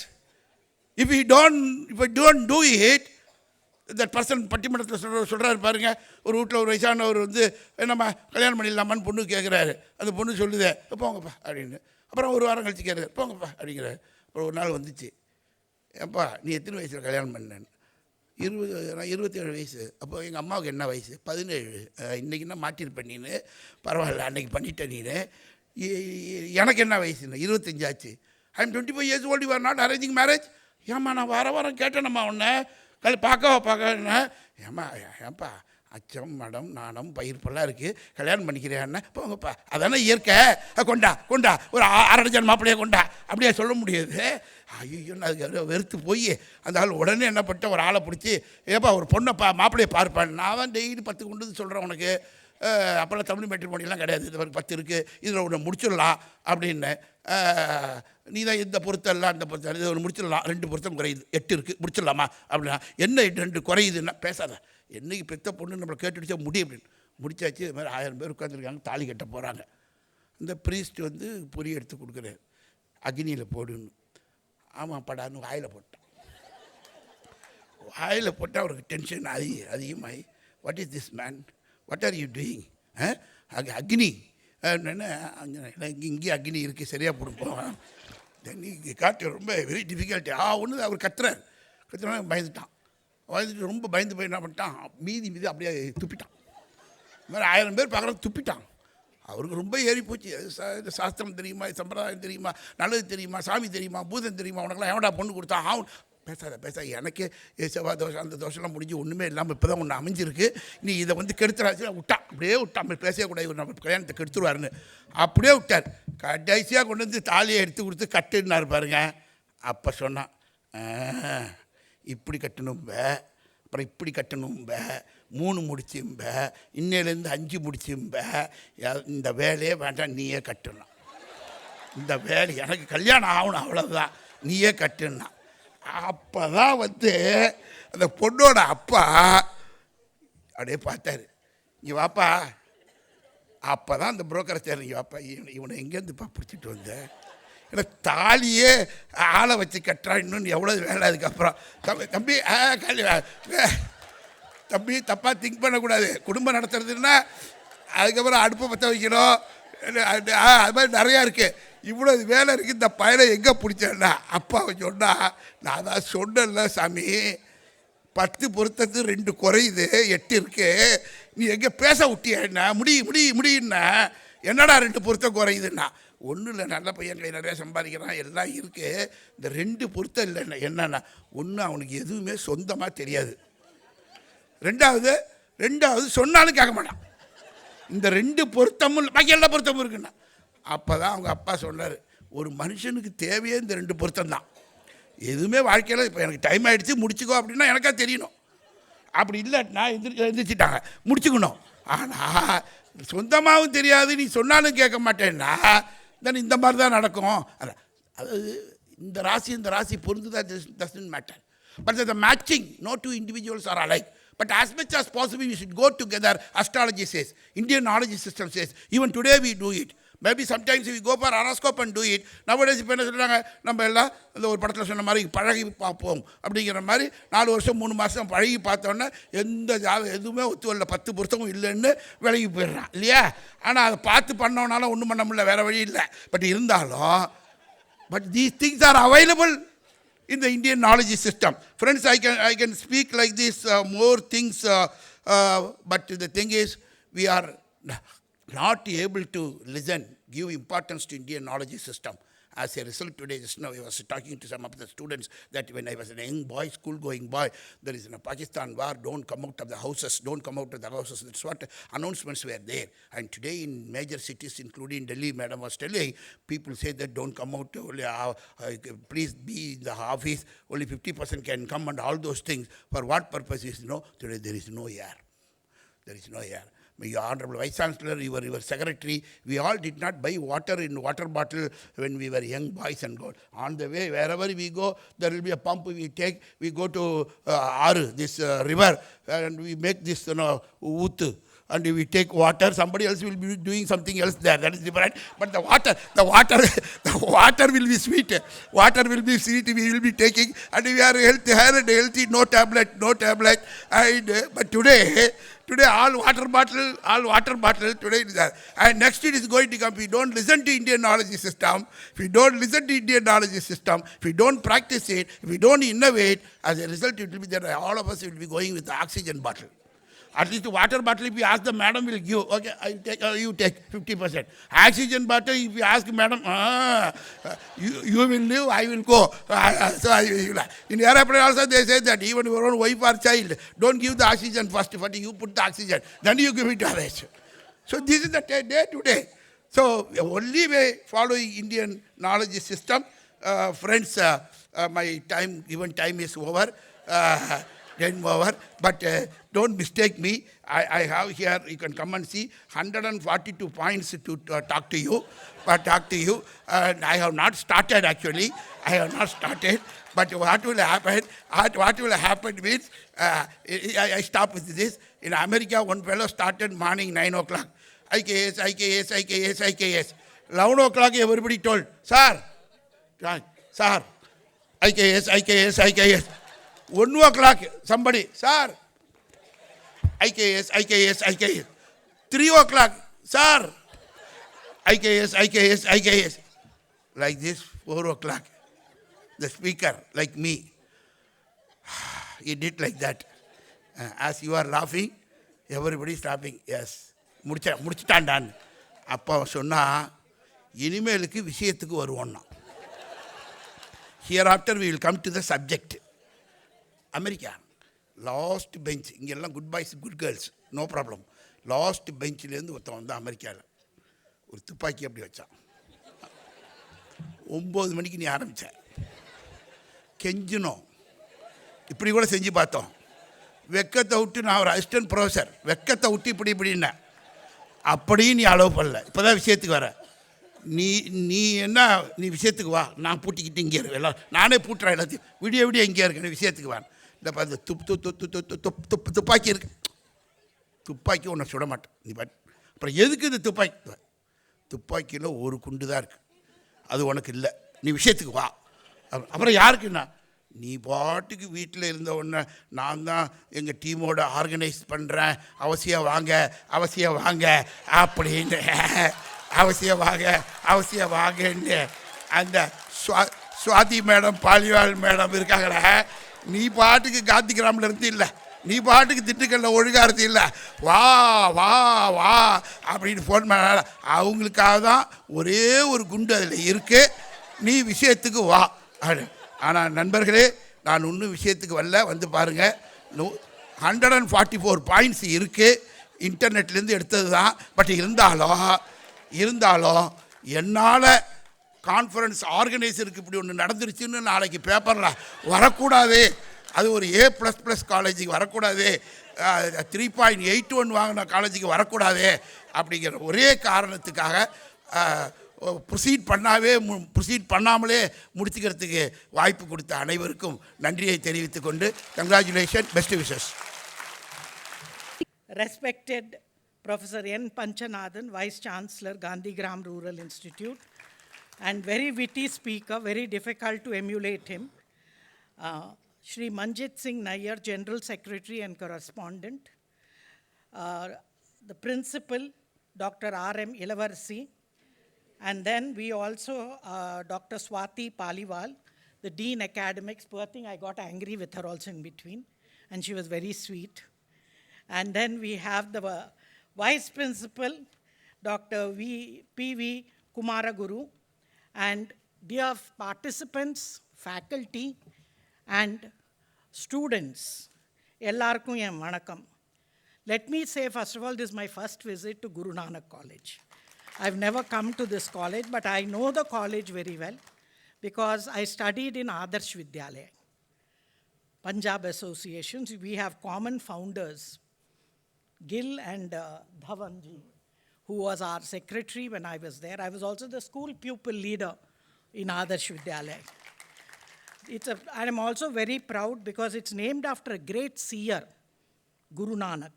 If you don't do it, that person பட்டிமன்றத்தில் சொல்கிறாரு பாருங்க, ஒரு வீட்டில் ஒரு வயசானவர் வந்து என்னம்மா கல்யாணம் பண்ணிடலாமான்னு பொண்ணு கேட்குறாரு. அந்த பொண்ணு சொல்லுதே போங்கப்பா அப்படின்னு. அப்புறம் ஒரு வாரம் கழிச்சு கேட்குறாரு, போங்கப்பா அப்படிங்கிறாரு. அப்புறம் ஒரு நாள் வந்துச்சு, ஏப்பா நீ எத்தனை வயசில் கல்யாணம் பண்ணேன்னு? 27 வயசு. அப்போ எங்கள் அம்மாவுக்கு என்ன வயசு? 17. இன்றைக்கின்னா மாட்டிருப்பேன் நீனு, பரவாயில்ல அன்றைக்கி பண்ணிட்டேன் நீனு. எனக்கு என்ன வயசுன்னு? 25 ஆச்சு. I am 25 years old, you are not arranging marriage? ஏம்மா நான் வாரம் கேட்டேனம்மா உன்னை பார்க்கன்னா. ஏப்பா அச்சம் மடம் நாணம் பயிர்ப்பெல்லாம் இருக்குது, கல்யாணம் பண்ணிக்கிறேன்னா போங்கப்பா, அதானே இயற்கை, கொண்டா ஒரு 6 டஜன் மாப்பிள்ளையே கொண்டா அப்படியே சொல்ல முடியாது. ஐயோன்னு அதுக்கு வெறுத்து போய் அந்த ஆள் உடனே என்ன பண்ணிட்டு ஒரு ஆளை பிடிச்சி, ஏப்பா ஒரு பொண்ணை மாப்பிள்ளையை பார்ப்பான். நான் தான் டெய்லி 10 கொண்டு சொல்கிறேன் உனக்கு. அப்போல்லாம் தமிழ் மேட்ரிமோனியெல்லாம் கிடையாது, இது மாதிரி 10 இருக்குது, இதில் ஒன்று முடிச்சிடலாம் அப்படின்னு. நீ தான் இந்த பொருத்தெல்லாம் அந்த பொருத்தம் இது ஒன்று முடிச்சிடலாம், 2 பொருத்தம் குறையுது, 8 இருக்குது முடிச்சிடலாமா அப்படின்னா. என்ன 2 குறையுதுன்னா பேசாத, என்றைக்கு பெத்த பொண்ணு நம்மளை கேட்டுடுச்சா முடியும் அப்படின்னு. முடிச்சாச்சு. இது மாதிரி 1000 பேர் உட்காந்துருக்காங்க, தாலி கட்ட போகிறாங்க. இந்த ப்ரீஸ்ட் வந்து பொரி எடுத்து கொடுக்குறாரு, அக்னியில் போடுன்னு. ஆமாம் படான்னு வாயில் போட்டான். வாயில் போட்டால் அவருக்கு டென்ஷன் அதிகமாகி, what is this man, what are you doing? அக்னி இங்கே அக்னி இருக்குது, சரியாக போடுப்போம். இங்கே காட்டு ரொம்ப வெரி டிஃபிகல்ட்டி. ஒன்று அவர் கத்துறா பயந்துட்டான். ரொம்ப பயந்து போய் என்ன பண்ணிட்டான், மீதி அப்படியே துப்பிட்டான். இது மாதிரி 1000 பேர் பார்க்குறது துப்பிட்டான். அவருக்கு ரொம்ப ஏறி போச்சு. சாஸ்திரம் தெரியுமா, சம்பிரதாயம் தெரியுமா, நல்லது தெரியுமா, சாமி தெரியுமா, பூதம் தெரியுமா, உனக்கெல்லாம் எவடா பொண்ணு கொடுத்தான்? பேசாத எனக்கே செவ்வாய் தோஷம் அந்த தோஷம்லாம் முடிஞ்சு ஒன்றுமே இல்லாமல் இப்போ தான் ஒன்று அமைஞ்சிருக்கு, நீ இதை வந்து கெடுத்துறாச்சு அப்படியே விட்டான். பேசக்கூடாது, இவர் நம்ம கல்யாணத்தை கெடுத்துருவாருன்னு அப்படியே விட்டார். கடைசியாக கொண்டு வந்து தாலியை எடுத்து கொடுத்து கட்டுன்னாரு பாருங்க. அப்போ சொன்னான், இப்படி கட்டணும்ப, அப்புறம் இப்படி கட்டணும்ப, 3 முடிச்சும்ப, இன்னையிலேருந்து 5 முடிச்சும்ப, இந்த வேலையே வேண்டாம் நீயே கட்டணும், இந்த வேலை எனக்கு கல்யாணம் ஆகணும் அவ்வளோதான், நீயே கட்டுன்னா. அப்போ தான் வந்து அந்த பொண்ணோட அப்பா அப்படியே பார்த்தாரு, இங்கே வாப்பா. அப்போ தான் அந்த புரோக்கரை சேர், இங்கே வாப்பா, இவனை எங்கேருந்துப்பா பிடிச்சிட்டு வந்த? ஏன்னா தாலியே ஆளை வச்சு கட்டுறா, இன்னொன்று எவ்வளோ வேலை. அதுக்கப்புறம் தம்பி தப்பாக திங்க் பண்ணக்கூடாது. குடும்பம் நடத்துறதுன்னா அதுக்கப்புறம் அடுப்பை பற்ற வைக்கணும், அது மாதிரி நிறையா இருக்குது. இவ்வளோ வேலை இருக்குது, இந்த பையனை எங்கே பிடிச்சேன்னா அப்பாவை சொன்னா, நான் தான் சொன்னேன்ல சாமி, 10 பொருத்தத்து 2 குறையுது, 8 இருக்குது, நீ எங்கே பேச விட்டியா என்ன? முடியுன்னா என்னடா 2 பொருத்தம் குறையுதுன்னா? ஒன்றும் இல்லை, நல்ல பையன் கை நிறையா சம்பாதிக்கிறான், எல்லாம் இருக்குது, இந்த 2 பொருத்தம் இல்லைன்னா என்னன்னா, ஒன்று அவனுக்கு எதுவுமே சொந்தமாக தெரியாது, ரெண்டாவது சொன்னாலும் கேட்க மாட்டான். இந்த 2 பொருத்தமும் பாக்கி எல்லா பொருத்தமும் இருக்குன்னா. அப்போ தான் அவங்க அப்பா சொன்னார், ஒரு மனுஷனுக்கு தேவையே இந்த 2 பொருத்தம் தான். எதுவுமே வாழ்க்கையில் இப்போ எனக்கு டைம் ஆகிடுச்சு முடிச்சுக்கோ அப்படின்னா எனக்கா தெரியணும். அப்படி இல்லாட்டினா எந்திரிச்சிட்டாங்க முடிச்சுக்கணும். ஆனால் சொந்தமாகவும் தெரியாது, நீ சொன்னாலும் கேட்க மாட்டேன்னா தென் இந்த மாதிரி தான் நடக்கும். அதாவது இந்த ராசி பொருந்துதான் doesn't matter. But the matching, no 2 individuals are alike. But as much as possible, we should go together. Astrology says, Indian knowledge system says, even today we do it. Maybe sometimes we go for horoscope and do it. Nowadays இப்போ என்ன சொல்கிறாங்க, நம்ம எல்லாம் இந்த ஒரு படத்தில் சொன்ன மாதிரி பழகி பார்ப்போம் அப்படிங்கிற மாதிரி 4 வருஷம் 3 மாதம் பழகி பார்த்தோன்னே எந்த எதுவுமே ஒத்து வரல, 10 பொருத்தமும் இல்லைன்னு விலகி போயிடுறான் இல்லையா. ஆனால் அதை பார்த்து பண்ணோனால ஒன்றும் பண்ண முடியல, வேறு வழி இல்லை. பட் இருந்தாலும் these things are available in the Indian knowledge system. Friends, I can speak like this more things, but the thing is we are not able to listen, give importance to Indian knowledge system. As a result, today, just now, I was talking to some of the students that when I was a young boy, school-going boy, there is a Pakistan war, don't come out of the houses, don't come out of the houses. That's what announcements were there. And today in major cities, including Delhi, madam was telling, people say that don't come out, only, please be in the office, only 50% can come and all those things. For what purpose is no? Today there is no air. There is no air. Your Honorable Vice Chancellor, your Secretary, we all did not buy water in water bottle when we were young boys and girls. On the way, wherever we go, there will be a pump we take. We go to this river, and we make this, ut. And we take water, somebody else will be doing something else there. That is different. But the water will be sweet. Water will be sweet, we will be taking. And we are healthy, no tablet. And, but today all water bottle today is there. And next it is going to come. If we don't listen to Indian knowledge system, if we don't practice it, if we don't innovate, as a result it will be that all of us will be going with the oxygen bottle. At least the water bottle, if you ask the madam, will give. Okay, I'll take, you take 50%. Oxygen bottle, if you ask madam, you will live, I will go. In airplane also they say that even your own wife or child, don't give the oxygen first, but you put the oxygen, then you give it to others. So this is the day to day. So the only way following Indian knowledge system, friends, my given time is over. But don't mistake me. I have here, you can come and see, 142 points to talk to you. And I have not started actually. But what will happen means, I stop with this. In America, one fellow started morning 9 o'clock. IKS. 11 o'clock everybody told, sir, IKS. 1 o'clock, somebody, sir, IKS. 3 o'clock, sir, IKS. Like this, 4 o'clock, the speaker, like me, he did like that. As you are laughing, everybody is laughing. Yes. முடிச்சிட்டாண்டான் அப்போ சொன்னா இனிமேலுக்கு விஷயத்துக்கு வருவோம்னா. Hereafter we will come to the subject. America, last bench, இங்கெல்லாம் good boys good girls no problem. Last பெஞ்சிலேருந்து ஒருத்தன் வந்தான் அமெரிக்காவில், ஒரு துப்பாக்கி அப்படி வச்சான். 9 மணிக்கு நீ ஆரம்பித்த, கெஞ்சினோம், இப்படி கூட செஞ்சு பார்த்தோம். வெக்கத்தை விட்டு, நான் ஒரு அசிஸ்டன்ட் ப்ரொஃபஸர், வெக்கத்தை விட்டு இப்படின்னா அப்படியும் நீ அலோவ் பண்ணல. இப்போ தான் விஷயத்துக்கு வர. நீ என்ன, நீ விஷயத்துக்கு வா, நான் பூட்டிக்கிட்டு இங்கே இருக்கு, எல்லாம் நானே பூட்டுறேன் எல்லாத்தையும், விடிய இங்கே இருக்கு, விஷயத்துக்கு வா. இந்த பார்த்து துப்பாக்கி இருக்கு, துப்பாக்கி ஒன்று சுட மாட்டேன் நீ பாட்டு. அப்புறம் எதுக்கு இந்த துப்பாக்கியில் ஒரு குண்டு தான் இருக்குது, அது உனக்கு இல்லை, நீ விஷயத்துக்கு வா. அப்புறம் யாருக்குண்ணா, நீ பாட்டுக்கு வீட்டில் இருந்த உடனே நான் தான் எங்கள் டீமோட ஆர்கனைஸ் பண்ணுறேன், அவசியம் வாங்க அப்படின்னு, அவசியம் வாங்கன்னு அந்த சுவாதி மேடம், பாலிவால் மேடம் இருக்காங்களே, நீ பாட்டுக்கு காந்தி கிராமில் இருந்து இல்லை, நீ பாட்டுக்கு திட்டுக்கல்ல ஒழுங்காக இருந்து இல்லை, வா அப்படின்னு ஃபோன் பண்ண. அவங்களுக்காக தான் ஒரே ஒரு குண்டு அதில் இருக்குது, நீ விஷயத்துக்கு வா. ஆனால் நண்பர்களே, நான் இன்னும் விஷயத்துக்கு வரல, வந்து பாருங்கள். 144 பாயிண்ட்ஸ் இருக்குது, இன்டர்நெட்லேருந்து எடுத்தது தான். பட் இருந்தாலும் என்னால் கான்ஃபரன்ஸ் ஆர்கனைசருக்கு இப்படி ஒன்று நடந்துருச்சுன்னு நாளைக்கு பேப்பரில் வரக்கூடாது, அது ஒரு A++ காலேஜுக்கு வரக்கூடாது, 3.81 வாங்கின காலேஜுக்கு வரக்கூடாது அப்படிங்கிற ஒரே காரணத்துக்காக ப்ரொசீட் பண்ணாமலே முடிச்சுக்கிறதுக்கு வாய்ப்பு கொடுத்த அனைவருக்கும் நன்றியை தெரிவித்துக் கொண்டு, congratulation, best wishes. Respected Professor N. Panchanathan, Vice Chancellor, Gandhigram Rural Institute, and very witty speaker, very difficult to emulate him. Shri Manjit Singh Nayyar, General Secretary and Correspondent. The Principal, Dr. R.M. Ilavarsi. And then we also, Dr. Swati Paliwal, the Dean Academics. Poor thing, I got angry with her also in between, and she was very sweet. And then we have the Vice Principal, Dr. P.V. Kumaraguru, and dear participants, faculty, and students, ellarkum en vanakkam. Let me say, first of all, this is my first visit to Guru Nanak College. I've never come to this college, but I know the college very well because I studied in Adarsh Vidyalaya, Punjab Associations. We have common founders, Gill and Dhawanji, who was our secretary when I was there. I was also the school pupil leader in Adarsh Vidyalaya. I am also very proud because it's named after a great seer, Guru Nanak.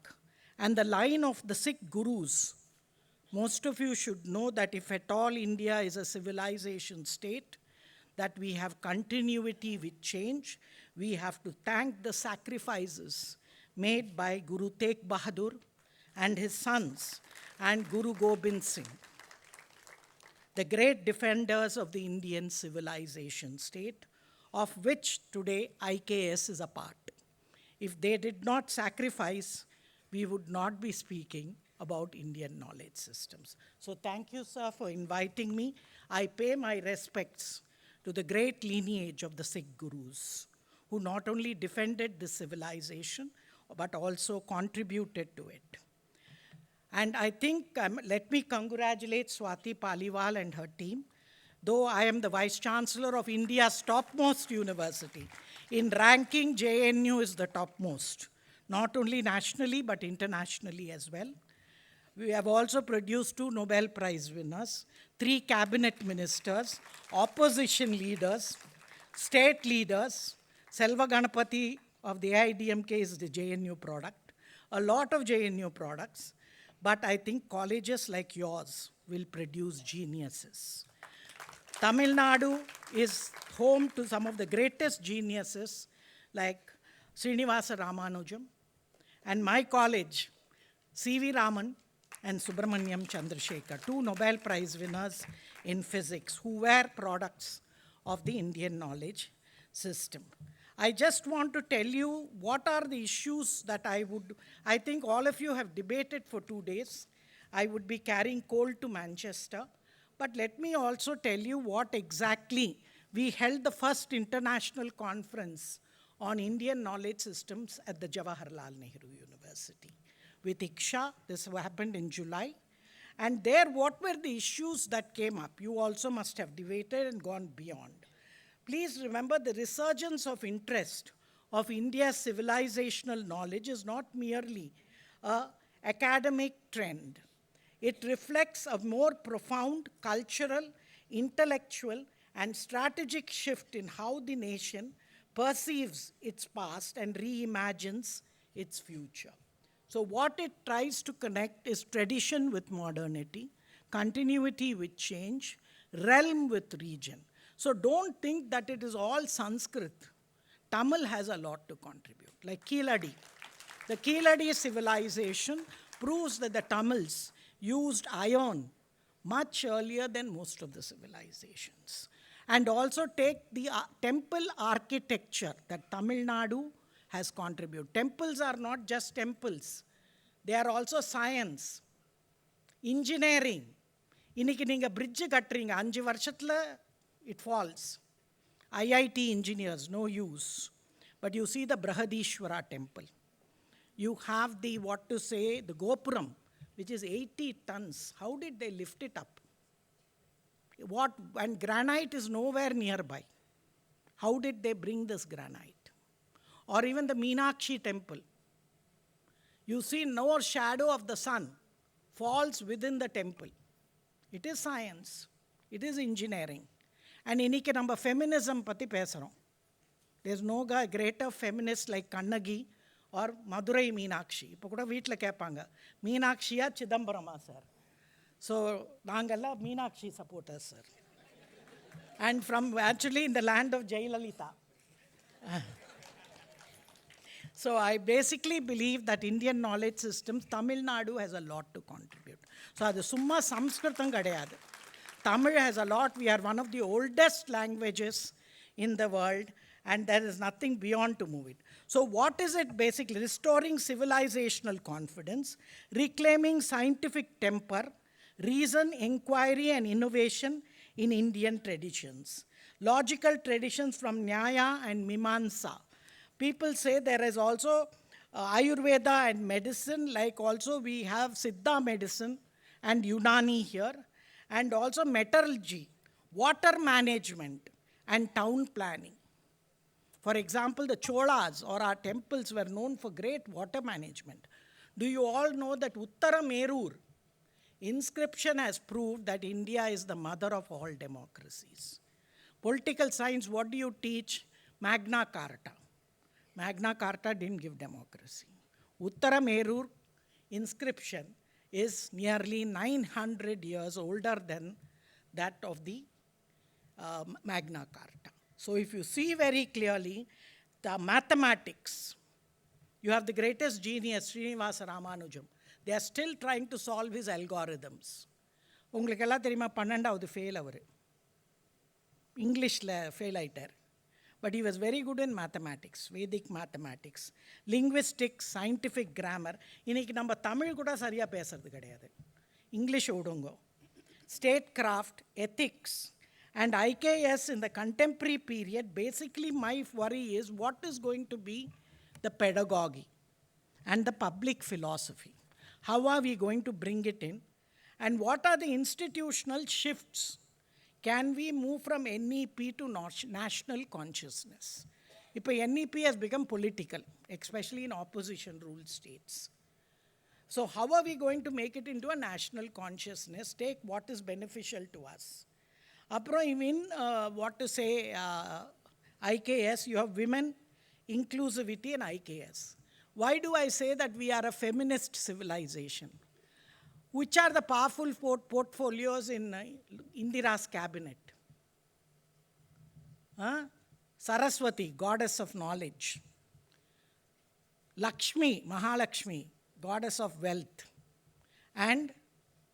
And the line of the Sikh Gurus, most of you should know that if at all India is a civilization state, that we have continuity with change, we have to thank the sacrifices made by Guru Tegh Bahadur and his sons and Guru Gobind Singh, the great defenders of the Indian civilization state, of which today IKS is a part. If they did not sacrifice, we would not be speaking about Indian knowledge systems. So thank you, sir, for inviting me. I pay my respects to the great lineage of the Sikh Gurus, who not only defended the civilization, but also contributed to it. And I think, let me congratulate Swati Paliwal and her team. Though I am the Vice Chancellor of India's topmost university, in ranking, JNU is the topmost, not only nationally, but internationally as well. We have also produced 2 Nobel Prize winners, 3 cabinet ministers, opposition leaders, state leaders. Selva Ganapati of the AIDMK is the JNU product, a lot of JNU products, but I think colleges like yours will produce geniuses. Tamil Nadu is home to some of the greatest geniuses like Srinivasa Ramanujam, and my college, C.V. Raman and Subramaniam Chandrasekhar, 2 Nobel Prize winners in physics who were products of the Indian knowledge system. I just want to tell you what are the issues that I think all of you have debated for 2 days. I would be carrying coal to Manchester. But let me also tell you what exactly we held the first international conference on Indian knowledge systems at the Jawaharlal Nehru University with IKSA. This happened in July. And there, what were the issues that came up? You also must have debated and gone beyond. Please remember the resurgence of interest of India's civilizational knowledge is not merely an academic trend. It reflects a more profound cultural, intellectual, and strategic shift in how the nation perceives its past and reimagines its future. So what it tries to connect is tradition with modernity, continuity with change, realm with region. So don't think that it is all Sanskrit. Tamil has a lot to contribute, like Keeladi. The Keeladi civilization proves that the Tamils used iron much earlier than most of the civilizations. And also take the temple architecture that Tamil Nadu has contributed. Temples are not just temples. They are also science, engineering. Iniki neenga bridge kattringa 5 varshathula it falls. IIT engineers, no use. But you see the Brihadishwara temple. You have the Gopuram, which is 80 tons. How did they lift it up? And granite is nowhere nearby. How did they bring this granite? Or even the Meenakshi temple. You see no shadow of the sun falls within the temple. It is science. It is engineering. And இன்னைக்கு நம்ம feminism பத்தி பேசுறோம். There's no greater feminist like Kannagi or Madurai Meenakshi. இப்போ கூட வீட்டில் கேட்பாங்க, மீனாட்சியா சிதம்பரமா sir? So நாங்கெல்லாம் Meenakshi supporters, sir. And from actually in the land of Jayalalitha. So I basically believe that Indian knowledge systems, Tamil Nadu has a lot to contribute. So அது சும்மா சம்ஸ்கிருதம் கிடையாது. Tamil has a lot. We are one of the oldest languages in the world, and there is nothing beyond to move it. So what is it basically? Restoring civilizational confidence, reclaiming scientific temper, reason, inquiry, and innovation in Indian traditions. Logical traditions from Nyaya and Mimamsa. People say there is also Ayurveda and medicine, like also we have Siddha medicine and Unani here, and also metallurgy, water management, and town planning. For example, the Cholas or our temples were known for great water management. Do you all know that Uttara Merur inscription has proved that India is the mother of all democracies? Political science, what do you teach? Magna Carta. Magna Carta didn't give democracy. Uttara Merur inscription is nearly 900 years older than that of the Magna Carta. So if you see very clearly, the mathematics, you have the greatest genius, Srinivasa Ramanujam. They are still trying to solve his algorithms. உங்களுக்கெல்லாம் தெரியுமா 12வது fail அவர் இங்கிலீஷில் fail ஆயிட்டார். But he was very good in mathematics, Vedic mathematics, linguistics, scientific grammar. இன்னைக்கு நம்ம தமிழ் கூட சரியாக பேசுறது கிடையாது. இங்கிலீஷ் விடுங்க. Statecraft, ethics, and IKS in the contemporary period, basically my worry is what is going to be the pedagogy and the public philosophy. How are we going to bring it in? And what are the institutional shifts? Can we move from NEP to national consciousness? Now NEP has become political, especially in opposition-ruled states. So how are we going to make it into a national consciousness? Take what is beneficial to us. In what to say, IKS, you have women, inclusivity, and IKS. Why do I say that we are a feminist civilization? Which are the powerful portfolios in Indira's cabinet? Saraswati, goddess of knowledge. Lakshmi, Mahalakshmi, goddess of wealth. And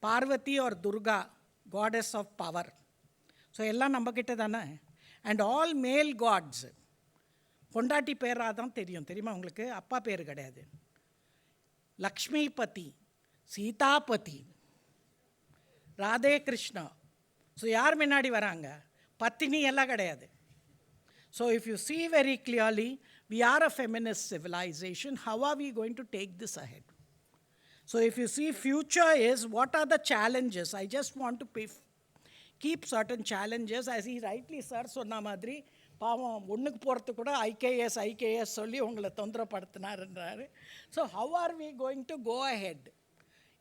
Parvati or Durga, goddess of power. So, எல்லாம் நம்ம கிட்ட தானே. And all male gods. பொண்டாட்டி பேராக தான் தெரியுமா உங்களுக்கு? அப்பா பேர் கிடையாது. லக்ஷ்மிபதி, சீதாபதி, ராதே கிருஷ்ணா. ஸோ யார் முன்னாடி வராங்க? பத்தினி எல்லாம் கிடையாது. So if you see very clearly, we are a feminist civilization. How are we going to take this ahead? So if you see, future is, what are the challenges? I just want to keep certain challenges, as he rightly sir சொன்ன மாதிரி பாவம் ஒன்றுக்கு போகிறதுக்கு கூட IKS சொல்லி உங்களை தொந்தரப்படுத்தினாருன்றாரு. So how are we going to go ahead?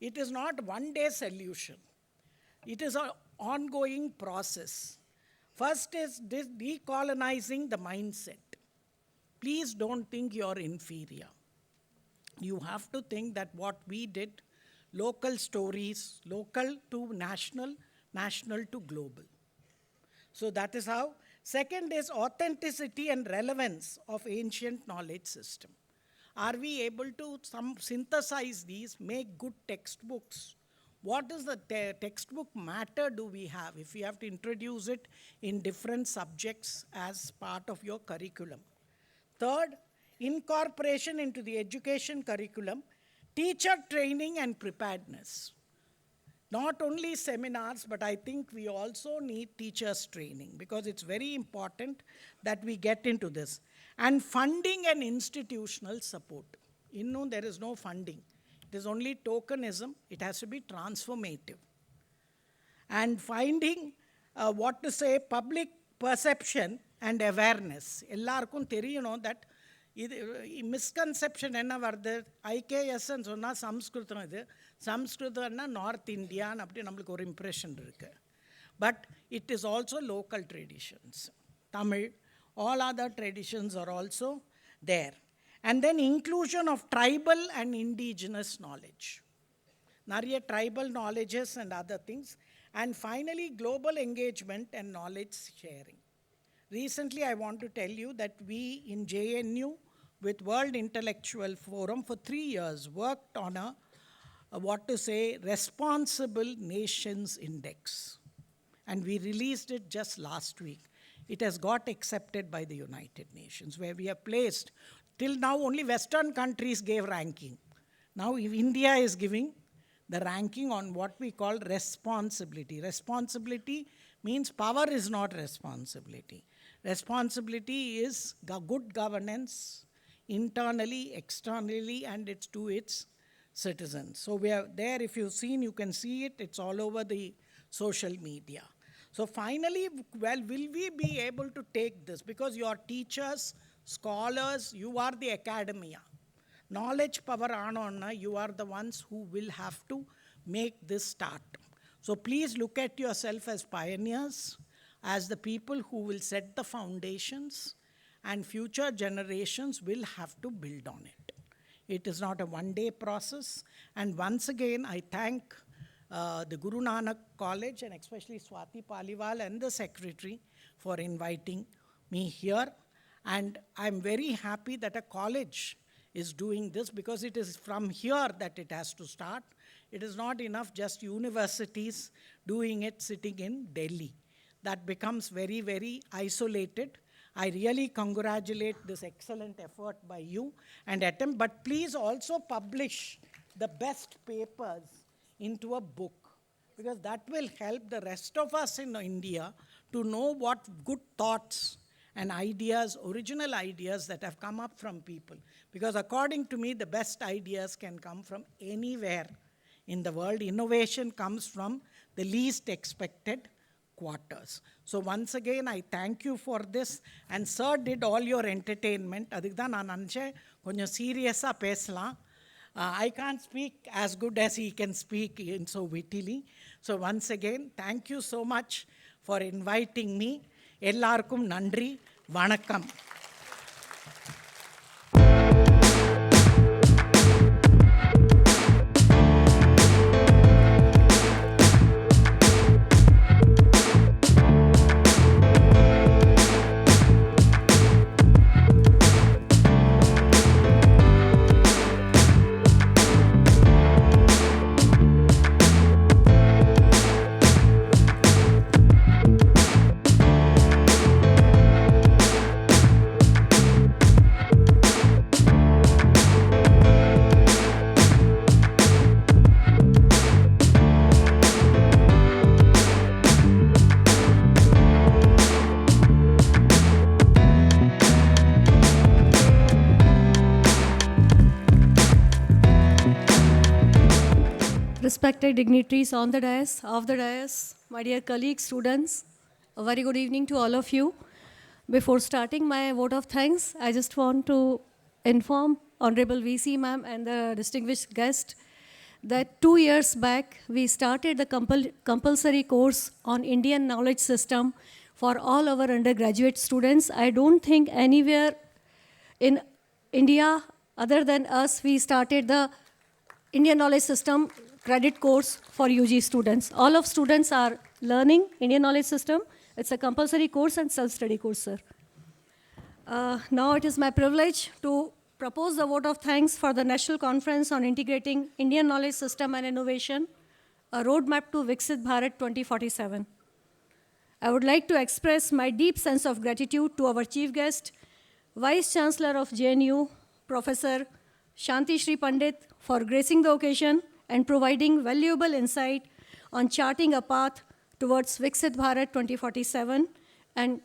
It is not one day solution. It is an ongoing process. First is this decolonizing the mindset. Please don't think you're inferior. You have to think that what we did, local stories, local to national, national to global. So that is how. Second is authenticity and relevance of ancient knowledge system. Are we able to synthesize these, make good textbooks? What is the textbook matter do we have if we have to introduce it in different subjects as part of your curriculum? Third, incorporation into the education curriculum, teacher training and preparedness. Not only seminars, but I think we also need teachers training, because it's very important that we get into this. And funding and institutional support. There is no funding. It is only tokenism. It has to be transformative. And finding, public perception and awareness. Ellarkum theriyano that misconception என்ன வருது? ஐகேஎஸ்ன்னு சொன்னால் சம்ஸ்கிருதம், இது சம்ஸ்கிருதம்னா north இந்தியான்னு அப்படி நம்மளுக்கு ஒரு impression இருக்குது. But it is also local traditions. Tamil, all other traditions are also there. And then inclusion of tribal and indigenous knowledge. Nariya tribal knowledges and other things. And finally, global engagement and knowledge sharing. Recently, I want to tell you that we in JNU with World Intellectual Forum for 3 years worked on a responsible nations index. And we released it just last week. It has got accepted by the United Nations, where we have placed Till now, only Western countries gave ranking. Now, if India is giving the ranking on what we call responsibility. Responsibility means power is not responsibility. Responsibility is good governance internally, externally, and it's to its citizens. So we are there, if you've seen, you can see it, it's all over the social media. So finally, well, will we be able to take this? Because your teachers, scholars, you are the academia. Knowledge power on, you are the ones who will have to make this start. So please look at yourself as pioneers, as the people who will set the foundations, and future generations will have to build on it. It is not a one-day process. And once again, I thank the Guru Nanak College, and especially Swati Paliwal and the secretary for inviting me here. And I'm very happy that a college is doing this, because it is from here that it has to start. It is not enough just universities doing it sitting in Delhi. That becomes very, very isolated. I really congratulate this excellent effort by you and attempt, but please also publish the best papers into a book, because that will help the rest of us in India to know what good thoughts and ideas, original ideas that have come up from people. Because according to me, the best ideas can come from anywhere in the world. Innovation comes from the least expected quarters. So once again, I thank you for this. And sir did all your entertainment. Adikda naan anche konja seriousa pesla. I can't speak as good as he can speak in so wittily. So once again, thank you so much for inviting me. Ellarkum nandri, vanakkam. Respected dignitaries on the dais, off the dais, my dear colleagues, students, a very good evening to all of you. Before starting my vote of thanks, I just want to inform Honorable VC ma'am and the distinguished guest that 2 years back, we started the compulsory course on Indian knowledge system for all our undergraduate students. I don't think anywhere in India other than us, we started the Indian knowledge system credit course for UG students. All of students are learning Indian knowledge system. It's a compulsory course and self-study course, sir. Now it is my privilege to propose the vote of thanks for the National Conference on Integrating Indian Knowledge System and Innovation, a roadmap to Viksit Bharat 2047. I would like to express my deep sense of gratitude to our chief guest, Vice Chancellor of JNU, Professor Shanti Shri Pandit, for gracing the occasion and providing valuable insight on charting a path towards Viksit Bharat 2047 and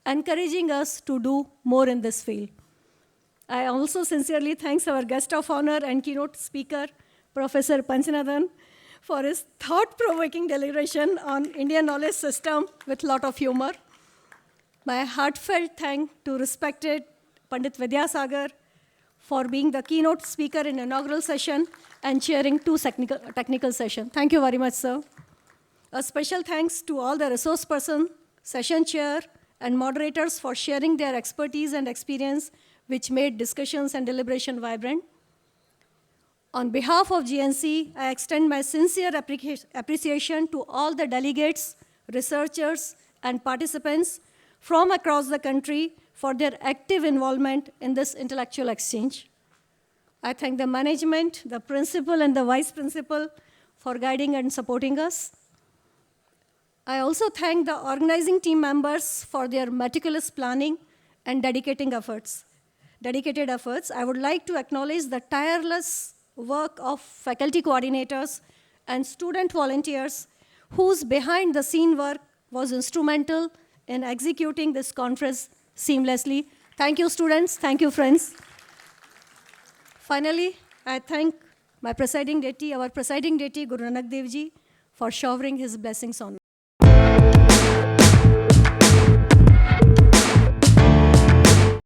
encouraging us to do more in this field. I also sincerely thank our guest of honor and keynote speaker, Professor Panchanathan, for his thought-provoking deliberation on Indian knowledge system with a lot of humor. My heartfelt thanks to respected Pandit Vidyasagar for being the keynote speaker in inaugural session and chairing 2 technical sessions. Thank you very much, sir. A special thanks to all the resource persons, session chair, and moderators for sharing their expertise and experience, which made discussions and deliberation vibrant. On behalf of GNC, I extend my sincere appreciation to all the delegates, researchers, and participants from across the country for their active involvement in this intellectual exchange. I thank the management, the principal, and the vice principal for guiding and supporting us. I also thank the organizing team members for their meticulous planning and dedicating efforts. dedicated efforts, I would like to acknowledge the tireless work of faculty coordinators and student volunteers whose behind-the-scene work was instrumental in executing this conference seamlessly. Thank you, students. Thank you, friends. Finally, I thank my presiding deity, our presiding deity, Guru Nanak Devji, for showering his blessings on me.